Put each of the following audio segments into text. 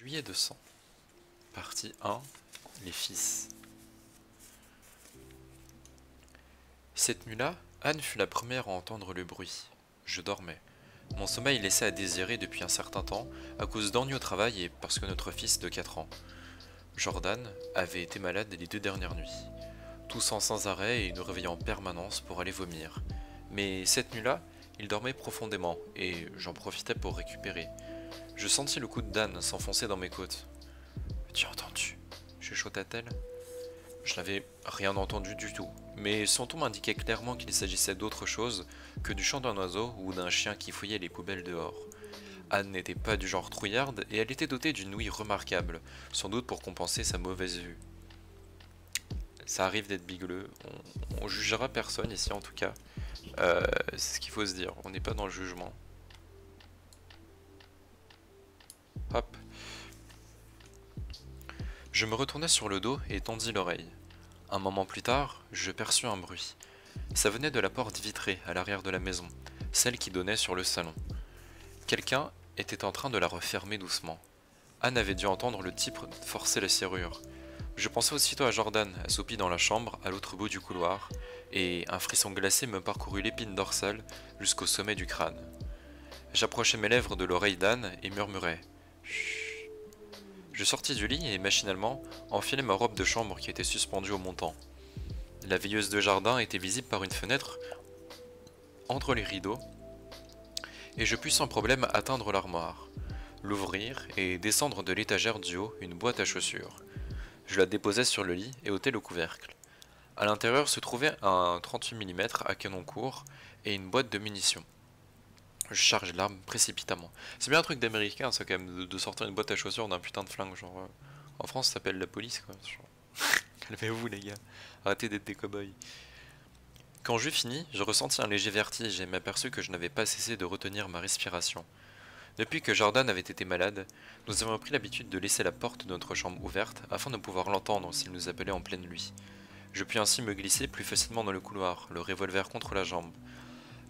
Juillet 200, partie 1, les fils. Cette nuit-là, Anne fut la première à entendre le bruit. Je dormais. Mon sommeil laissait à désirer depuis un certain temps, à cause d'ennuis au travail et parce que notre fils de 4 ans, Jordan, avait été malade les 2 dernières nuits, toussant sans arrêt et nous réveillant en permanence pour aller vomir. Mais cette nuit-là, il dormait profondément et j'en profitais pour récupérer. Je sentis le coude d'Anne s'enfoncer dans mes côtes. Tu as entendu? Chuchota-t-elle. Je n'avais rien entendu du tout, mais son ton m'indiquait clairement qu'il s'agissait d'autre chose que du chant d'un oiseau ou d'un chien qui fouillait les poubelles dehors. Anne n'était pas du genre trouillarde et elle était dotée d'une ouïe remarquable, sans doute pour compenser sa mauvaise vue. Ça arrive d'être bigleux, on jugera personne ici en tout cas. C'est ce qu'il faut se dire, on n'est pas dans le jugement. Hop. Je me retournai sur le dos et tendis l'oreille. Un moment plus tard, je perçus un bruit. Ça venait de la porte vitrée à l'arrière de la maison, celle qui donnait sur le salon. Quelqu'un était en train de la refermer doucement. Anne avait dû entendre le type forcer la serrure. Je pensai aussitôt à Jordan, assoupi dans la chambre, à l'autre bout du couloir, et un frisson glacé me parcourut l'épine dorsale jusqu'au sommet du crâne. J'approchai mes lèvres de l'oreille d'Anne et murmurai « Chut ». Je sortis du lit et, machinalement, enfilai ma robe de chambre qui était suspendue au montant. La veilleuse de jardin était visible par une fenêtre entre les rideaux, et je pus sans problème atteindre l'armoire, l'ouvrir et descendre de l'étagère du haut une boîte à chaussures. Je la déposai sur le lit et ôtai le couvercle. À l'intérieur se trouvait un 38 mm à canon court et une boîte de munitions. Je charge l'arme précipitamment. C'est bien un truc d'américain, ça, quand même, de sortir une boîte à chaussures d'un putain de flingue. Genre, en France, ça s'appelle la police, quoi. Genre, calmez-vous, les gars. Arrêtez d'être des cow-boys. Quand j'eus fini, je ressentis un léger vertige et m'aperçus que je n'avais pas cessé de retenir ma respiration. Depuis que Jordan avait été malade, nous avons pris l'habitude de laisser la porte de notre chambre ouverte afin de pouvoir l'entendre s'il nous appelait en pleine nuit. Je pus ainsi me glisser plus facilement dans le couloir, le revolver contre la jambe.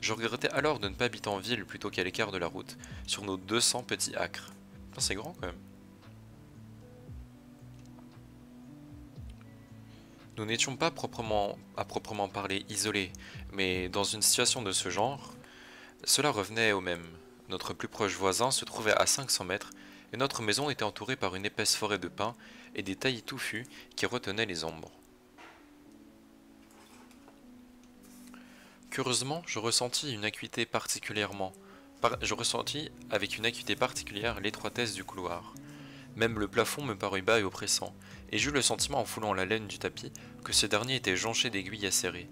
Je regrettais alors de ne pas habiter en ville plutôt qu'à l'écart de la route, sur nos 200 petits acres. Putain, c'est grand quand même. Nous n'étions pas à proprement parler isolés, mais dans une situation de ce genre, cela revenait au même. Notre plus proche voisin se trouvait à 500 mètres, et notre maison était entourée par une épaisse forêt de pins et des taillis touffus qui retenaient les ombres. Curieusement, je ressentis avec une acuité particulière l'étroitesse du couloir. Même le plafond me parut bas et oppressant, et j'eus le sentiment en foulant la laine du tapis que ce dernier était jonché d'aiguilles acérées.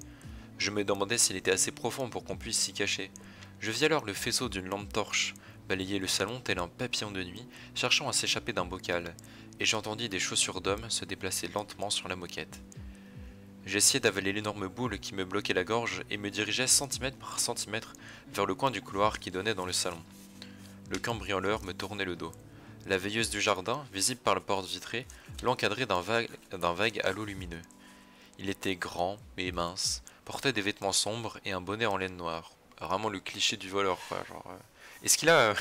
Je me demandais s'il était assez profond pour qu'on puisse s'y cacher. Je vis alors le faisceau d'une lampe torche balayer le salon tel un papillon de nuit, cherchant à s'échapper d'un bocal, et j'entendis des chaussures d'homme se déplacer lentement sur la moquette. J'essayai d'avaler l'énorme boule qui me bloquait la gorge et me dirigeais centimètre par centimètre vers le coin du couloir qui donnait dans le salon. Le cambrioleur me tournait le dos. La veilleuse du jardin, visible par la porte vitrée, l'encadrait d'un vague halo lumineux. Il était grand et mince, portait des vêtements sombres et un bonnet en laine noire. Vraiment le cliché du voleur, quoi. Genre, Est-ce qu'il a...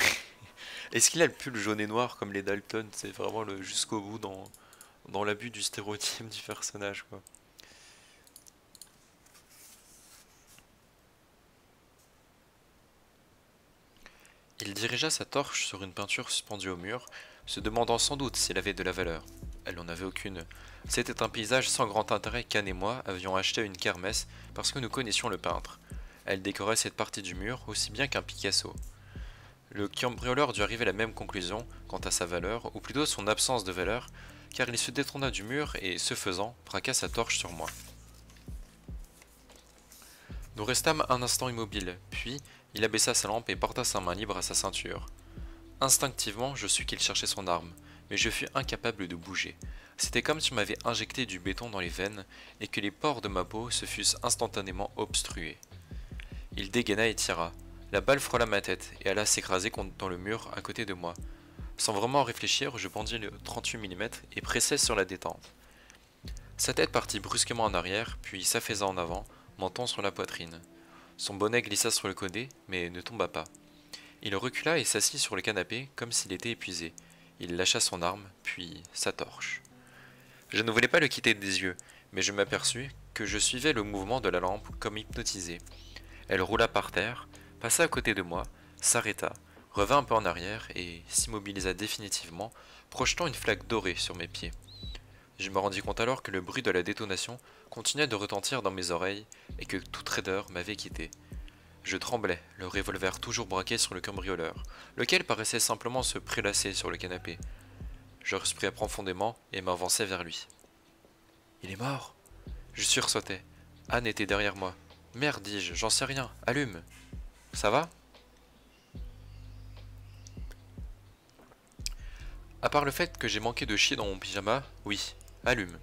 Est-ce qu'il a le pull jaune et noir comme les Dalton? C'est vraiment le jusqu'au bout dans l'abus du stéréotype du personnage, quoi. Il dirigea sa torche sur une peinture suspendue au mur, se demandant sans doute s'il avait de la valeur. Elle n'en avait aucune. C'était un paysage sans grand intérêt qu'Anne et moi avions acheté à une kermesse parce que nous connaissions le peintre. Elle décorait cette partie du mur aussi bien qu'un Picasso. Le cambrioleur dut arriver à la même conclusion quant à sa valeur, ou plutôt son absence de valeur, car il se détourna du mur et, ce faisant, braqua sa torche sur moi. Nous restâmes un instant immobiles, puis il abaissa sa lampe et porta sa main libre à sa ceinture. Instinctivement, je sus qu'il cherchait son arme, mais je fus incapable de bouger. C'était comme si on m'avait injecté du béton dans les veines et que les pores de ma peau se fussent instantanément obstrués. Il dégaina et tira. La balle frôla ma tête et alla s'écraser dans le mur à côté de moi. Sans vraiment réfléchir, je bandis le 38 mm et pressai sur la détente. Sa tête partit brusquement en arrière, puis s'affaissa en avant, menton sur la poitrine. Son bonnet glissa sur le côté, mais ne tomba pas. Il recula et s'assit sur le canapé comme s'il était épuisé. Il lâcha son arme, puis sa torche. Je ne voulais pas le quitter des yeux, mais je m'aperçus que je suivais le mouvement de la lampe comme hypnotisé. Elle roula par terre, passa à côté de moi, s'arrêta, revint un peu en arrière et s'immobilisa définitivement, projetant une flaque dorée sur mes pieds. Je me rendis compte alors que le bruit de la détonation continuait de retentir dans mes oreilles et que toute raideur m'avait quitté. Je tremblais, le revolver toujours braqué sur le cambrioleur, lequel paraissait simplement se prélasser sur le canapé. Je respirai profondément et m'avançai vers lui. Il est mort. Je sursautai. Anne était derrière moi. Merde, dis-je, j'en sais rien, allume. Ça va? À part le fait que j'ai manqué de chier dans mon pyjama, oui, allume.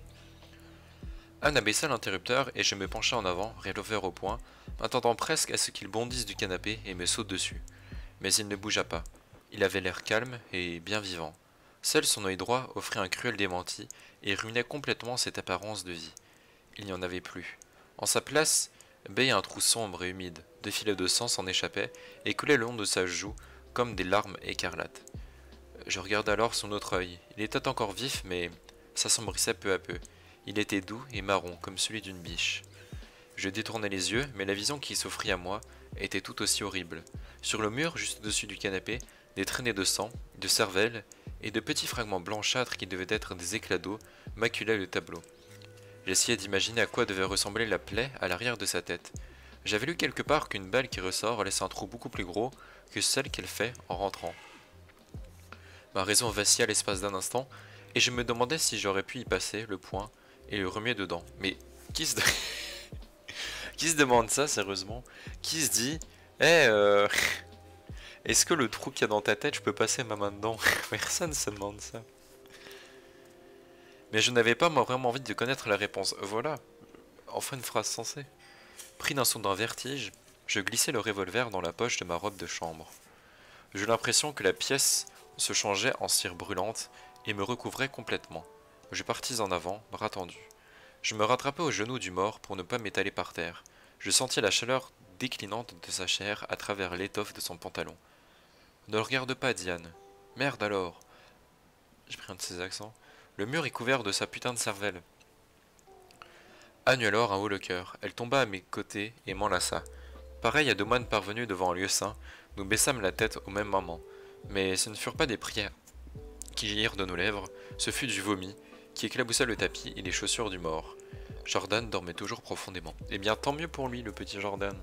Anne abaissa l'interrupteur et je me penchai en avant, revolver au poing, m'attendant presque à ce qu'il bondisse du canapé et me saute dessus. Mais il ne bougea pas. Il avait l'air calme et bien vivant. Seul son œil droit offrait un cruel démenti et ruinait complètement cette apparence de vie. Il n'y en avait plus. En sa place, baignait un trou sombre et humide. Deux filets de sang s'en échappaient et coulaient le long de sa joue comme des larmes écarlates. Je regardai alors son autre œil. Il était encore vif, mais s'assombrissait peu à peu. Il était doux et marron, comme celui d'une biche. Je détournai les yeux, mais la vision qui s'offrit à moi était tout aussi horrible. Sur le mur, juste au-dessus du canapé, des traînées de sang, de cervelle et de petits fragments blanchâtres qui devaient être des éclats d'eau maculaient le tableau. J'essayais d'imaginer à quoi devait ressembler la plaie à l'arrière de sa tête. J'avais lu quelque part qu'une balle qui ressort laisse un trou beaucoup plus gros que celle qu'elle fait en rentrant. Ma raison vacilla l'espace d'un instant, et je me demandais si j'aurais pu y passer le poing et le remuer dedans. Mais qui se, qui se demande ça sérieusement? Qui se dit est-ce que le trou qu'il y a dans ta tête, je peux passer ma main dedans? Personne se demande ça. Mais je n'avais pas vraiment envie de connaître la réponse. Voilà, enfin une phrase sensée. Pris d'un soudain vertige, je glissai le revolver dans la poche de ma robe de chambre. J'eus l'impression que la pièce se changeait en cire brûlante et me recouvrait complètement. Je partis en avant, bras tendus. Je me rattrapai au genou du mort pour ne pas m'étaler par terre. Je sentis la chaleur déclinante de sa chair à travers l'étoffe de son pantalon. Ne le regarde pas, Diane. Merde alors. J'ai pris un de ses accents. Le mur est couvert de sa putain de cervelle. Anne eut alors un haut le cœur. Elle tomba à mes côtés et m'enlaça. Pareil à deux moines parvenus devant un lieu saint, nous baissâmes la tête au même moment. Mais ce ne furent pas des prières qui jaillirent de nos lèvres, ce fut du vomi qui éclaboussa le tapis et les chaussures du mort. Jordan dormait toujours profondément. Eh bien, tant mieux pour lui, le petit Jordan.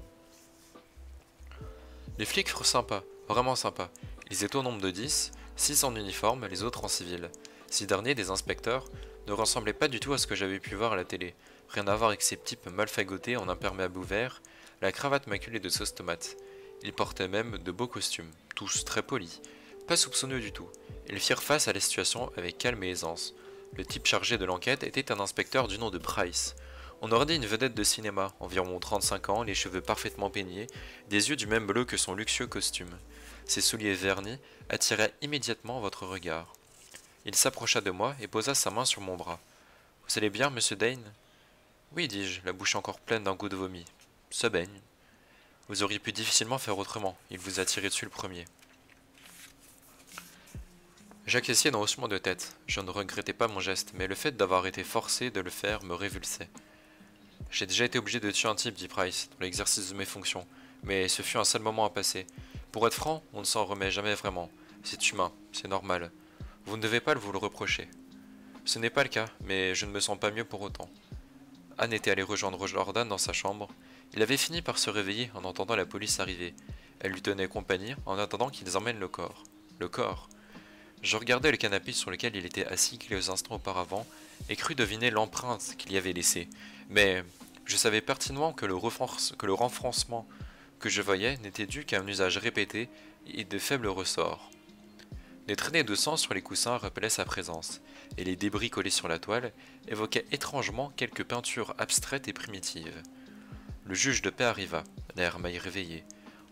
Les flics furent sympas, vraiment sympas. Ils étaient au nombre de 10, 6 en uniforme, les autres en civil. Ces derniers, des inspecteurs, ne ressemblaient pas du tout à ce que j'avais pu voir à la télé. Rien à voir avec ces types mal fagotés en imperméable ouvert, la cravate maculée de sauce tomate. Ils portaient même de beaux costumes, tous très polis, pas soupçonneux du tout. Ils firent face à la situation avec calme et aisance. Le type chargé de l'enquête était un inspecteur du nom de Price. On aurait dit une vedette de cinéma, environ 35 ans, les cheveux parfaitement peignés, des yeux du même bleu que son luxueux costume. Ses souliers vernis attiraient immédiatement votre regard. Il s'approcha de moi et posa sa main sur mon bras. « Vous allez bien, monsieur Dane ?»« Oui, dis-je, la bouche encore pleine d'un goût de vomi. Ça baigne. » « Vous auriez pu difficilement faire autrement, il vous a tiré dessus le premier. » J'acquiesçai d'un haussement de tête. Je ne regrettais pas mon geste, mais le fait d'avoir été forcé de le faire me révulsait. J'ai déjà été obligé de tuer un type, dit Price, dans l'exercice de mes fonctions, mais ce fut un seul moment à passer. Pour être franc, on ne s'en remet jamais vraiment. C'est humain, c'est normal. Vous ne devez pas vous le reprocher. Ce n'est pas le cas, mais je ne me sens pas mieux pour autant. Anne était allée rejoindre Jordan dans sa chambre. Il avait fini par se réveiller en entendant la police arriver. Elle lui tenait compagnie en attendant qu'ils emmènent le corps. Le corps. Je regardais le canapé sur lequel il était assis quelques instants auparavant et crus deviner l'empreinte qu'il y avait laissée. Mais je savais pertinemment que le renfroncement que je voyais n'était dû qu'à un usage répété et de faibles ressorts. Des traînées de sang sur les coussins rappelaient sa présence, et les débris collés sur la toile évoquaient étrangement quelques peintures abstraites et primitives. Le juge de paix arriva, l'air mal réveillé,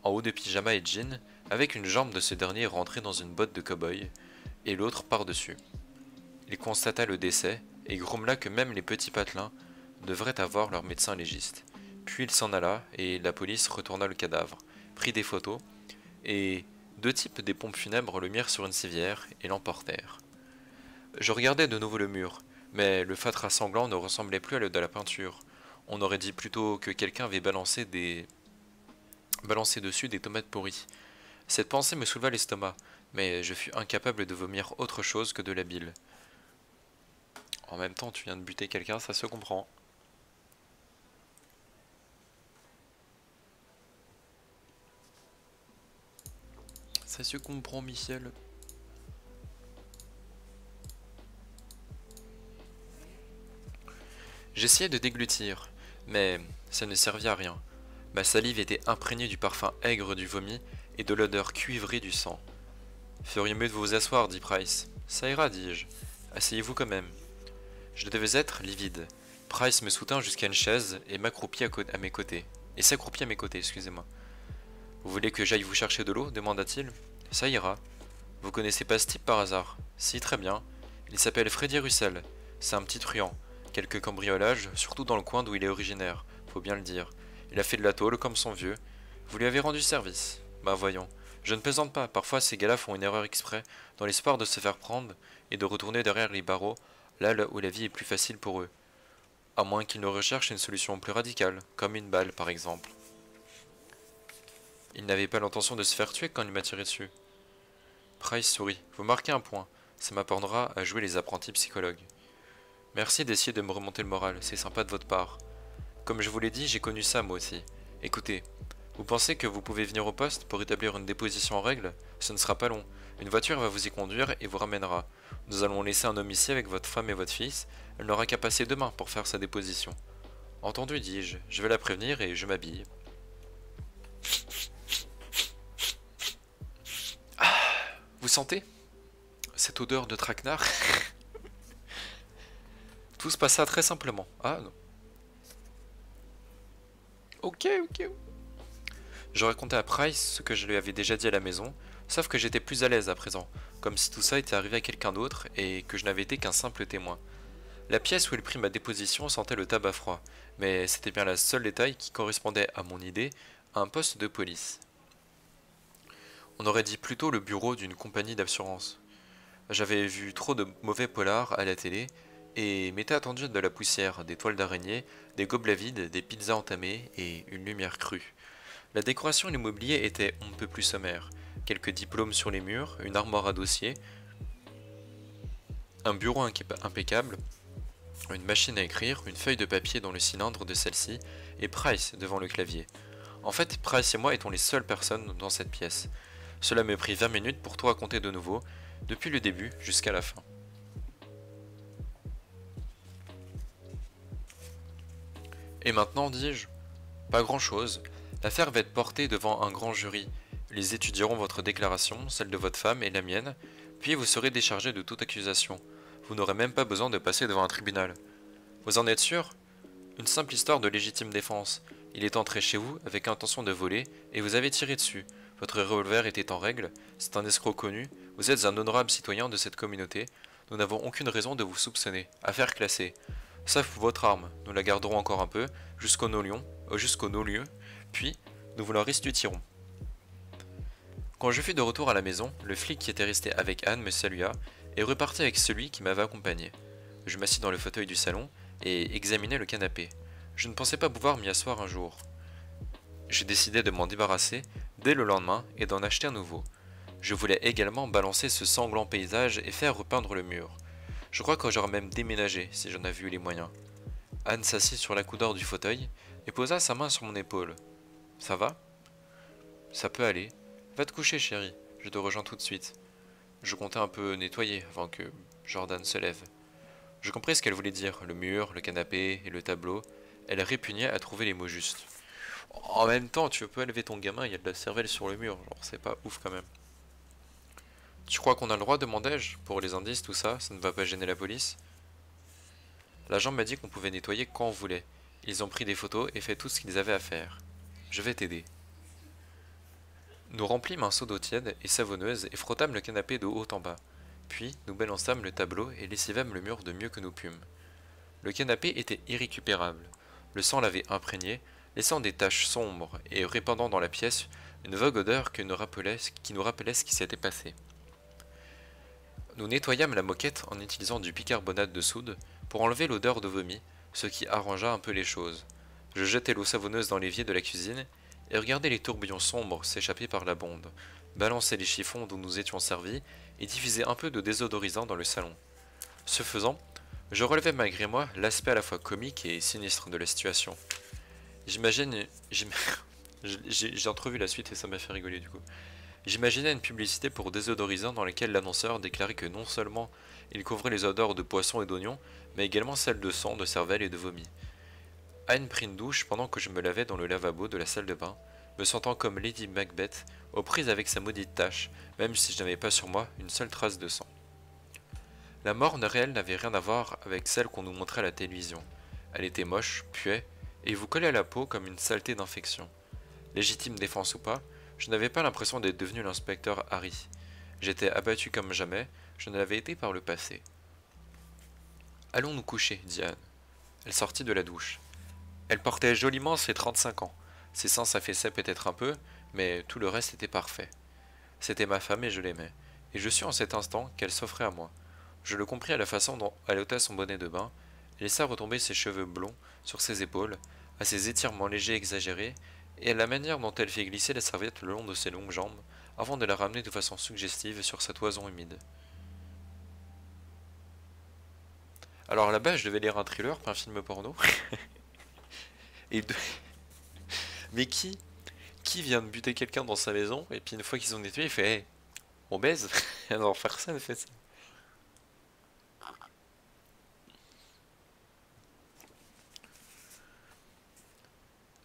en haut de pyjama et jean, avec une jambe de ce dernier rentrée dans une botte de cow-boy, et l'autre par-dessus. Il constata le décès, et grommela que même les petits patelins devraient avoir leur médecin légiste. Puis il s'en alla, et la police retourna le cadavre, prit des photos, et Deux types des pompes funèbres le mirent sur une civière et l'emportèrent. Je regardais de nouveau le mur, mais le fatras sanglant ne ressemblait plus à le de la peinture. On aurait dit plutôt que quelqu'un avait balancé dessus des tomates pourries. Cette pensée me souleva l'estomac, mais je fus incapable de vomir autre chose que de la bile. En même temps, tu viens de buter quelqu'un, ça se comprend. Ça se comprend, Michel. J'essayais de déglutir, mais ça ne servit à rien. Ma salive était imprégnée du parfum aigre du vomi et de l'odeur cuivrée du sang. Feriez mieux de vous asseoir, dit Price. Ça ira, dis-je. Asseyez-vous quand même. Je devais être livide. Price me soutint jusqu'à une chaise et m'accroupit à mes côtés. Et s'accroupit à mes côtés, excusez-moi. Vous voulez que j'aille vous chercher de l'eau demanda-t-il. Ça ira. Vous connaissez pas ce type par hasard? Si, très bien. Il s'appelle Freddy Russell. C'est un petit truand. Quelques cambriolages, surtout dans le coin d'où il est originaire, faut bien le dire. Il a fait de la tôle comme son vieux. Vous lui avez rendu service. Bah voyons. Je ne plaisante pas, parfois ces gars-là font une erreur exprès, dans l'espoir de se faire prendre et de retourner derrière les barreaux, là où la vie est plus facile pour eux. À moins qu'ils ne recherchent une solution plus radicale, comme une balle par exemple. Il n'avait pas l'intention de se faire tuer quand il m'a tiré dessus. Price sourit. Vous marquez un point. Ça m'apprendra à jouer les apprentis psychologues. Merci d'essayer de me remonter le moral, c'est sympa de votre part. Comme je vous l'ai dit, j'ai connu ça moi aussi. Écoutez, vous pensez que vous pouvez venir au poste pour établir une déposition en règle? Ce ne sera pas long. Une voiture va vous y conduire et vous ramènera. Nous allons laisser un homme ici avec votre femme et votre fils. Elle n'aura qu'à passer demain pour faire sa déposition. Entendu, dis-je. Je vais la prévenir et je m'habille. Vous sentez cette odeur de traquenard? Tout se passa très simplement. Ah non. Ok. Je racontais à Price ce que je lui avais déjà dit à la maison, sauf que j'étais plus à l'aise à présent, comme si tout ça était arrivé à quelqu'un d'autre et que je n'avais été qu'un simple témoin. La pièce où il prit ma déposition sentait le tabac froid, mais c'était bien le seul détail qui correspondait à mon idée à un poste de police. On aurait dit plutôt le bureau d'une compagnie d'assurance. J'avais vu trop de mauvais polars à la télé et m'était attendu de la poussière, des toiles d'araignée, des gobelets vides, des pizzas entamées et une lumière crue. La décoration et l'immobilier étaient on ne peut plus sommaires. Quelques diplômes sur les murs, une armoire à dossier, un bureau impeccable, une machine à écrire, une feuille de papier dans le cylindre de celle-ci, et Price devant le clavier. En fait, Price et moi étions les seules personnes dans cette pièce. Cela me prit 20 minutes pour tout raconter de nouveau, depuis le début jusqu'à la fin. Et maintenant, dis-je, pas grand-chose. L'affaire va être portée devant un grand jury. Ils étudieront votre déclaration, celle de votre femme et la mienne, puis vous serez déchargé de toute accusation. Vous n'aurez même pas besoin de passer devant un tribunal. Vous en êtes sûr? Une simple histoire de légitime défense. Il est entré chez vous avec intention de voler et vous avez tiré dessus. Votre revolver était en règle, c'est un escroc connu, vous êtes un honorable citoyen de cette communauté, nous n'avons aucune raison de vous soupçonner. Affaire classée. Sauf votre arme, nous la garderons encore un peu, jusqu'au non-lieu, puis nous vous la restituerons. Quand je fus de retour à la maison, le flic qui était resté avec Anne me salua et repartit avec celui qui m'avait accompagné. Je m'assis dans le fauteuil du salon et examinai le canapé. Je ne pensais pas pouvoir m'y asseoir un jour. J'ai décidé de m'en débarrasser dès le lendemain et d'en acheter un nouveau. Je voulais également balancer ce sanglant paysage et faire repeindre le mur. Je crois que j'aurais même déménagé si j'en avais eu les moyens. Anne s'assit sur la coudeur du fauteuil et posa sa main sur mon épaule. Ça va? Ça peut aller. Va te coucher, chérie. Je te rejoins tout de suite. Je comptais un peu nettoyer avant que Jordan se lève. Je compris ce qu'elle voulait dire, le mur, le canapé et le tableau. Elle répugnait à trouver les mots justes. En même temps, tu peux élever ton gamin, il y a de la cervelle sur le mur, genre c'est pas ouf quand même. Tu crois qu'on a le droit, demandai-je, pour les indices, tout ça, ça ne va pas gêner la police? L'agent m'a dit qu'on pouvait nettoyer quand on voulait. Ils ont pris des photos et fait tout ce qu'ils avaient à faire. Je vais t'aider. Nous remplîmes un seau d'eau tiède et savonneuse et frottâmes le canapé de haut en bas. Puis nous balançâmes le tableau et lessivâmes le mur de mieux que nous pûmes. Le canapé était irrécupérable. Le sang l'avait imprégné, laissant des taches sombres et répandant dans la pièce une vague odeur qui nous rappelait ce qui s'était passé. Nous nettoyâmes la moquette en utilisant du bicarbonate de soude pour enlever l'odeur de vomi, ce qui arrangea un peu les choses. Je jetai l'eau savonneuse dans l'évier de la cuisine et regardais les tourbillons sombres s'échapper par la bonde, balancer les chiffons dont nous étions servis et diffuser un peu de désodorisant dans le salon. Ce faisant, je relevais malgré moi l'aspect à la fois comique et sinistre de la situation. J'imagine... J'ai entrevu la suite et ça m'a fait rigoler du coup. J'imaginais une publicité pour désodorisant dans laquelle l'annonceur déclarait que non seulement il couvrait les odeurs de poisson et d'oignons, mais également celles de sang, de cervelle et de vomi. Anne prit une douche pendant que je me lavais dans le lavabo de la salle de bain, me sentant comme Lady Macbeth, aux prises avec sa maudite tâche, même si je n'avais pas sur moi une seule trace de sang. La mort réelle n'avait rien à voir avec celle qu'on nous montrait à la télévision. Elle était moche, puait, et vous collait à la peau comme une saleté d'infection. Légitime défense ou pas, je n'avais pas l'impression d'être devenu l'inspecteur Harry. J'étais abattu comme jamais, je ne l'avais été par le passé. Allons nous coucher, dit Anne. Elle sortit de la douche. Elle portait joliment ses 35 ans. Ses seins s'affaissaient peut-être un peu, mais tout le reste était parfait. C'était ma femme et je l'aimais. Et je sus en cet instant qu'elle s'offrait à moi. Je le compris à la façon dont elle ôta son bonnet de bain, et laissa retomber ses cheveux blonds sur ses épaules, à ses étirements légers exagérés, et à la manière dont elle fit glisser la serviette le long de ses longues jambes, avant de la ramener de façon suggestive sur sa toison humide. Alors là-bas, je devais lire un thriller, pas un film porno. et de... Mais qui vient de buter quelqu'un dans sa maison, et puis une fois qu'ils ont nettoyé, il fait hey, on baise. Alors faire ça, elle fait ça.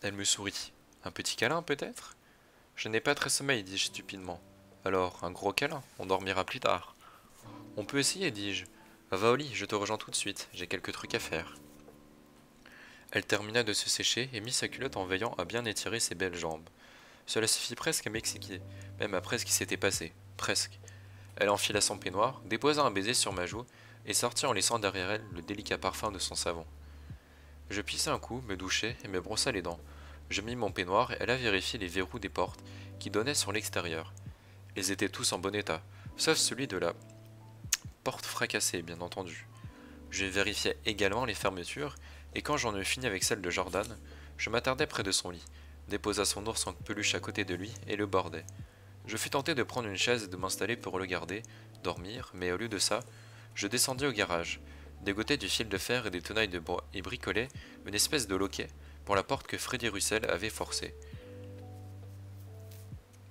Elle me sourit. Un petit câlin, peut-être? Je n'ai pas très sommeil, dis-je stupidement. Alors, un gros câlin, on dormira plus tard. On peut essayer, dis-je. Va au lit, je te rejoins tout de suite, j'ai quelques trucs à faire. Elle termina de se sécher et mit sa culotte en veillant à bien étirer ses belles jambes. Cela suffit presque à m'exciter, même après ce qui s'était passé. Presque. Elle enfila son peignoir, déposa un baiser sur ma joue et sortit en laissant derrière elle le délicat parfum de son savon. Je pissai un coup, me douchai et me brossa les dents. Je mis mon peignoir et alla vérifier les verrous des portes qui donnaient sur l'extérieur. Ils étaient tous en bon état, sauf celui de la porte fracassée, bien entendu. Je vérifiai également les fermetures, et quand j'en eus fini avec celle de Jordan, je m'attardai près de son lit, déposa son ours en peluche à côté de lui et le bordai. Je fus tenté de prendre une chaise et de m'installer pour le garder, dormir, mais au lieu de ça, je descendis au garage, dégotai du fil de fer et des tenailles de bois et bricolai une espèce de loquet pour la porte que Freddy Russell avait forcée.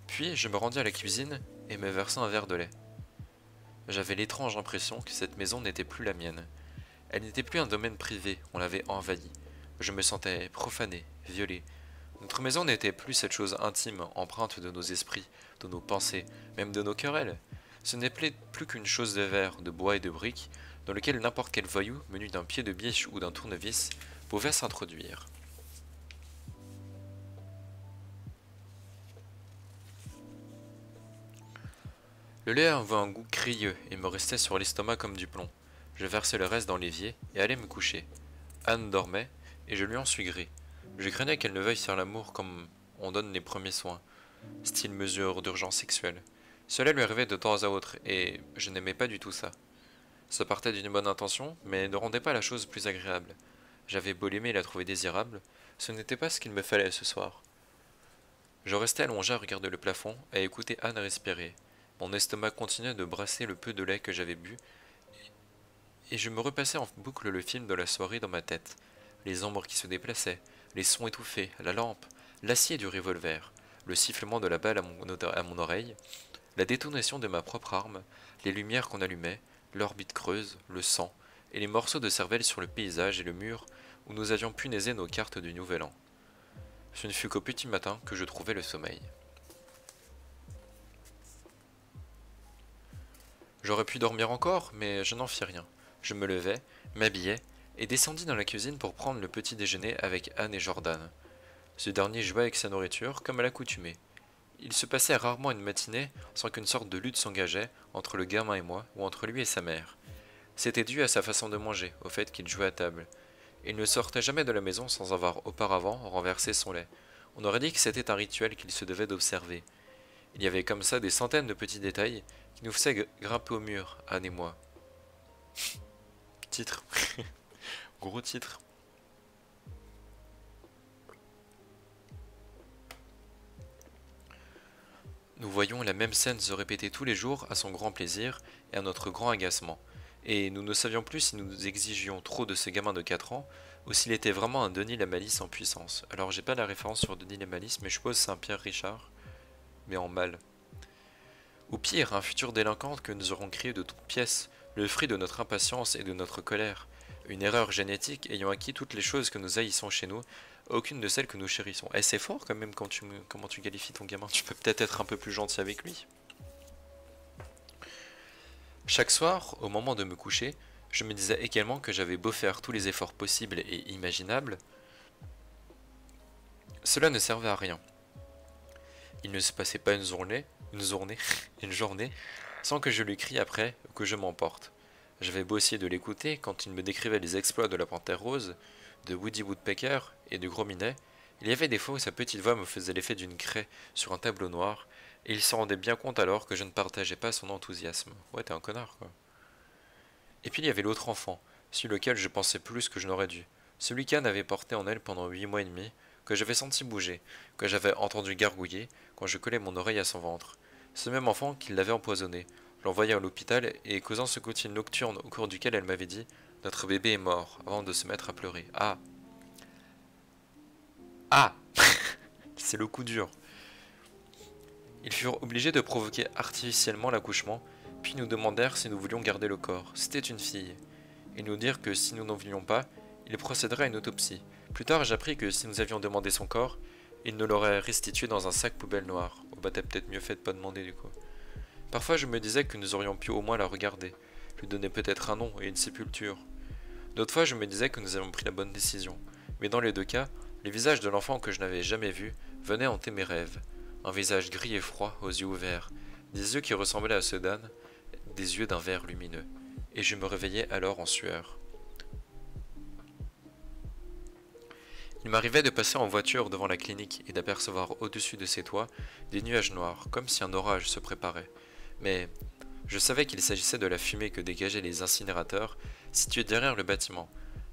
Puis je me rendis à la cuisine et me versai un verre de lait. J'avais l'étrange impression que cette maison n'était plus la mienne. Elle n'était plus un domaine privé, on l'avait envahie. Je me sentais profané, violé. Notre maison n'était plus cette chose intime, empreinte de nos esprits, de nos pensées, même de nos querelles. Ce n'était plus qu'une chose de verre, de bois et de briques, dans lequel n'importe quel voyou, menu d'un pied de biche ou d'un tournevis, pouvait s'introduire. Le lait avait un goût crieux et me restait sur l'estomac comme du plomb. Je versai le reste dans l'évier et allai me coucher. Anne dormait, et je lui en suis gré. Je craignais qu'elle ne veuille faire l'amour comme on donne les premiers soins, style mesure d'urgence sexuelle. Cela lui arrivait de temps à autre, et je n'aimais pas du tout ça. Ça partait d'une bonne intention, mais ne rendait pas la chose plus agréable. J'avais beau l'aimer et la trouver désirable, ce n'était pas ce qu'il me fallait ce soir. Je restais allongé à regarder le plafond, à écouter Anne respirer. Mon estomac continuait de brasser le peu de lait que j'avais bu, et je me repassais en boucle le film de la soirée dans ma tête. Les ombres qui se déplaçaient, les sons étouffés, la lampe, l'acier du revolver, le sifflement de la balle à mon oreille, la détonation de ma propre arme, les lumières qu'on allumait, l'orbite creuse, le sang, et les morceaux de cervelle sur le paysage et le mur où nous avions punaisé nos cartes du Nouvel An. Ce ne fut qu'au petit matin que je trouvai le sommeil. J'aurais pu dormir encore, mais je n'en fis rien. Je me levai, m'habillai, et descendis dans la cuisine pour prendre le petit déjeuner avec Anne et Jordan. Ce dernier jouait avec sa nourriture, comme à l'accoutumée. Il se passait rarement une matinée sans qu'une sorte de lutte s'engageait entre le gamin et moi, ou entre lui et sa mère. C'était dû à sa façon de manger, au fait qu'il jouait à table. Il ne sortait jamais de la maison sans avoir auparavant renversé son lait, On aurait dit que c'était un rituel qu'il se devait d'observer. Il y avait comme ça des centaines de petits détails qui nous faisaient grimper au mur, Anne et moi. Titre. Gros titre. Nous voyions la même scène se répéter tous les jours à son grand plaisir et à notre grand agacement. Et nous ne savions plus si nous exigions trop de ce gamin de 4 ans ou s'il était vraiment un Denis la Malice en puissance. Alors j'ai pas la référence sur Denis la Malice, mais je suppose que c'est un Pierre Richard, mais en mal. Ou pire, un futur délinquant que nous aurons créé de toutes pièces, le fruit de notre impatience et de notre colère. Une erreur génétique ayant acquis toutes les choses que nous haïssons chez nous, aucune de celles que nous chérissons. Eh, c'est fort quand même quand comment tu qualifies ton gamin. Tu peux peut-être être un peu plus gentil avec lui. Chaque soir, au moment de me coucher, je me disais également que j'avais beau faire tous les efforts possibles et imaginables, cela ne servait à rien. Il ne se passait pas une journée, sans que je lui crie après ou que je m'emporte. J'avais beau essayer de l'écouter quand il me décrivait les exploits de la panthère rose, de Woody Woodpecker et du gros minet. Il y avait des fois où sa petite voix me faisait l'effet d'une craie sur un tableau noir, et il s'en rendait bien compte alors que je ne partageais pas son enthousiasme. Ouais, t'es un connard, quoi. Et puis il y avait l'autre enfant, sur lequel je pensais plus que je n'aurais dû. Celui qu'Anne avait porté en elle pendant 8 mois et demi, que j'avais senti bouger, que j'avais entendu gargouiller quand je collais mon oreille à son ventre. Ce même enfant qui l'avait empoisonné, l'envoyait à l'hôpital et causant ce quotidien nocturne au cours duquel elle m'avait dit « Notre bébé est mort » avant de se mettre à pleurer. Ah. Ah. C'est le coup dur. Ils furent obligés de provoquer artificiellement l'accouchement, puis nous demandèrent si nous voulions garder le corps. C'était une fille. Ils nous dirent que si nous n'en voulions pas, ils procéderaient à une autopsie. Plus tard, j'appris que si nous avions demandé son corps, ils nous l'auraient restitué dans un sac poubelle noir. Oh bah t'as peut-être mieux fait de pas demander du coup. Parfois je me disais que nous aurions pu au moins la regarder, lui donner peut-être un nom et une sépulture. D'autres fois je me disais que nous avions pris la bonne décision. Mais dans les deux cas, le visage de l'enfant que je n'avais jamais vu venait hanter mes rêves. Un visage gris et froid, aux yeux ouverts, des yeux qui ressemblaient à ceux d'Anne, des yeux d'un vert lumineux. Et je me réveillais alors en sueur. Il m'arrivait de passer en voiture devant la clinique et d'apercevoir au-dessus de ses toits des nuages noirs, comme si un orage se préparait. Mais je savais qu'il s'agissait de la fumée que dégageaient les incinérateurs situés derrière le bâtiment,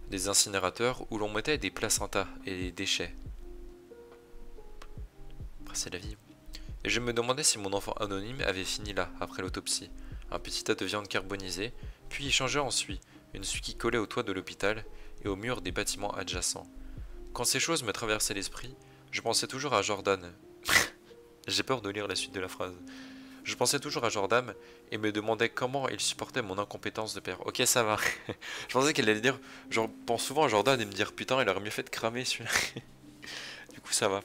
des incinérateurs où l'on mettait des placentas et des déchets. Après, c'est la vie. Et je me demandais si mon enfant anonyme avait fini là, après l'autopsie. Un petit tas de viande carbonisée, puis il changeait en suie, une suie qui collait au toit de l'hôpital et aux murs des bâtiments adjacents. Quand ces choses me traversaient l'esprit, je pensais toujours à Jordan. J'ai peur de lire la suite de la phrase. Je pensais toujours à Jordan et me demandais comment il supportait mon incompétence de père. Ok, ça va. Je pensais qu'elle allait dire, je pense souvent à Jordan et me dire putain, il aurait mieux fait de cramer celui-là. Du coup, ça va.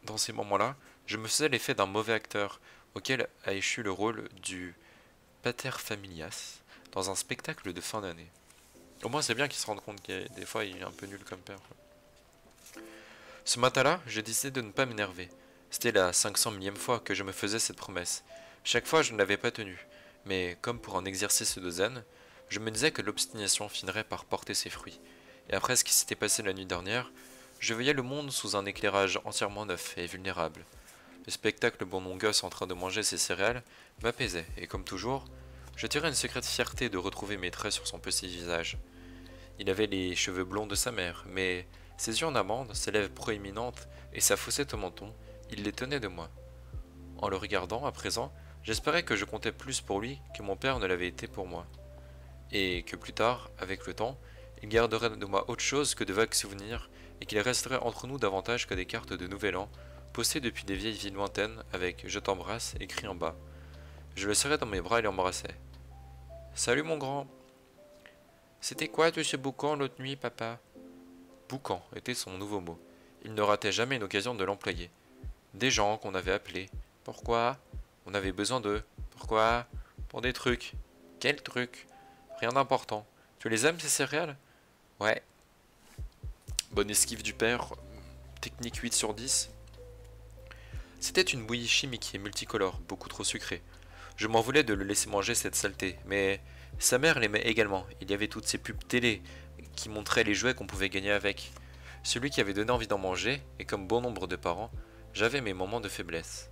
Dans ces moments-là, je me faisais l'effet d'un mauvais acteur auquel a échu le rôle du pater familias dans un spectacle de fin d'année. Au moins, c'est bien qu'il se rende compte que des fois, il est un peu nul comme père. Ce matin-là, j'ai décidé de ne pas m'énerver. C'était la 500 millième fois que je me faisais cette promesse. Chaque fois, je ne l'avais pas tenue. Mais comme pour un exercice de zen, je me disais que l'obstination finirait par porter ses fruits. Et après ce qui s'était passé la nuit dernière, je voyais le monde sous un éclairage entièrement neuf et vulnérable. Le spectacle de mon gosse en train de manger ses céréales m'apaisait, et comme toujours, je tirais une secrète fierté de retrouver mes traits sur son petit visage. Il avait les cheveux blonds de sa mère, mais ses yeux en amande, ses lèvres proéminentes et sa fossette au menton, il les tenait de moi. En le regardant, à présent, j'espérais que je comptais plus pour lui que mon père ne l'avait été pour moi. Et que plus tard, avec le temps, il garderait de moi autre chose que de vagues souvenirs et qu'il resterait entre nous davantage que des cartes de Nouvel An, postées depuis des vieilles villes lointaines avec « Je t'embrasse » écrit en bas. Je le serrais dans mes bras et l'embrassais. « Salut mon grand !»« C'était quoi tout ce boucan l'autre nuit, papa ?» Boucan était son nouveau mot. Il ne ratait jamais une occasion de l'employer. Des gens qu'on avait appelés. Pourquoi? On avait besoin d'eux. Pourquoi? Pour des trucs. Quels trucs? Rien d'important. Tu les aimes ces céréales? Ouais. Bonne esquive du père. Technique 8 sur 10. C'était une bouillie chimique et multicolore, beaucoup trop sucrée. Je m'en voulais de le laisser manger cette saleté, mais Sa mère l'aimait également, il y avait toutes ces pubs télé qui montraient les jouets qu'on pouvait gagner avec. Celui qui avait donné envie d'en manger, et comme bon nombre de parents, j'avais mes moments de faiblesse.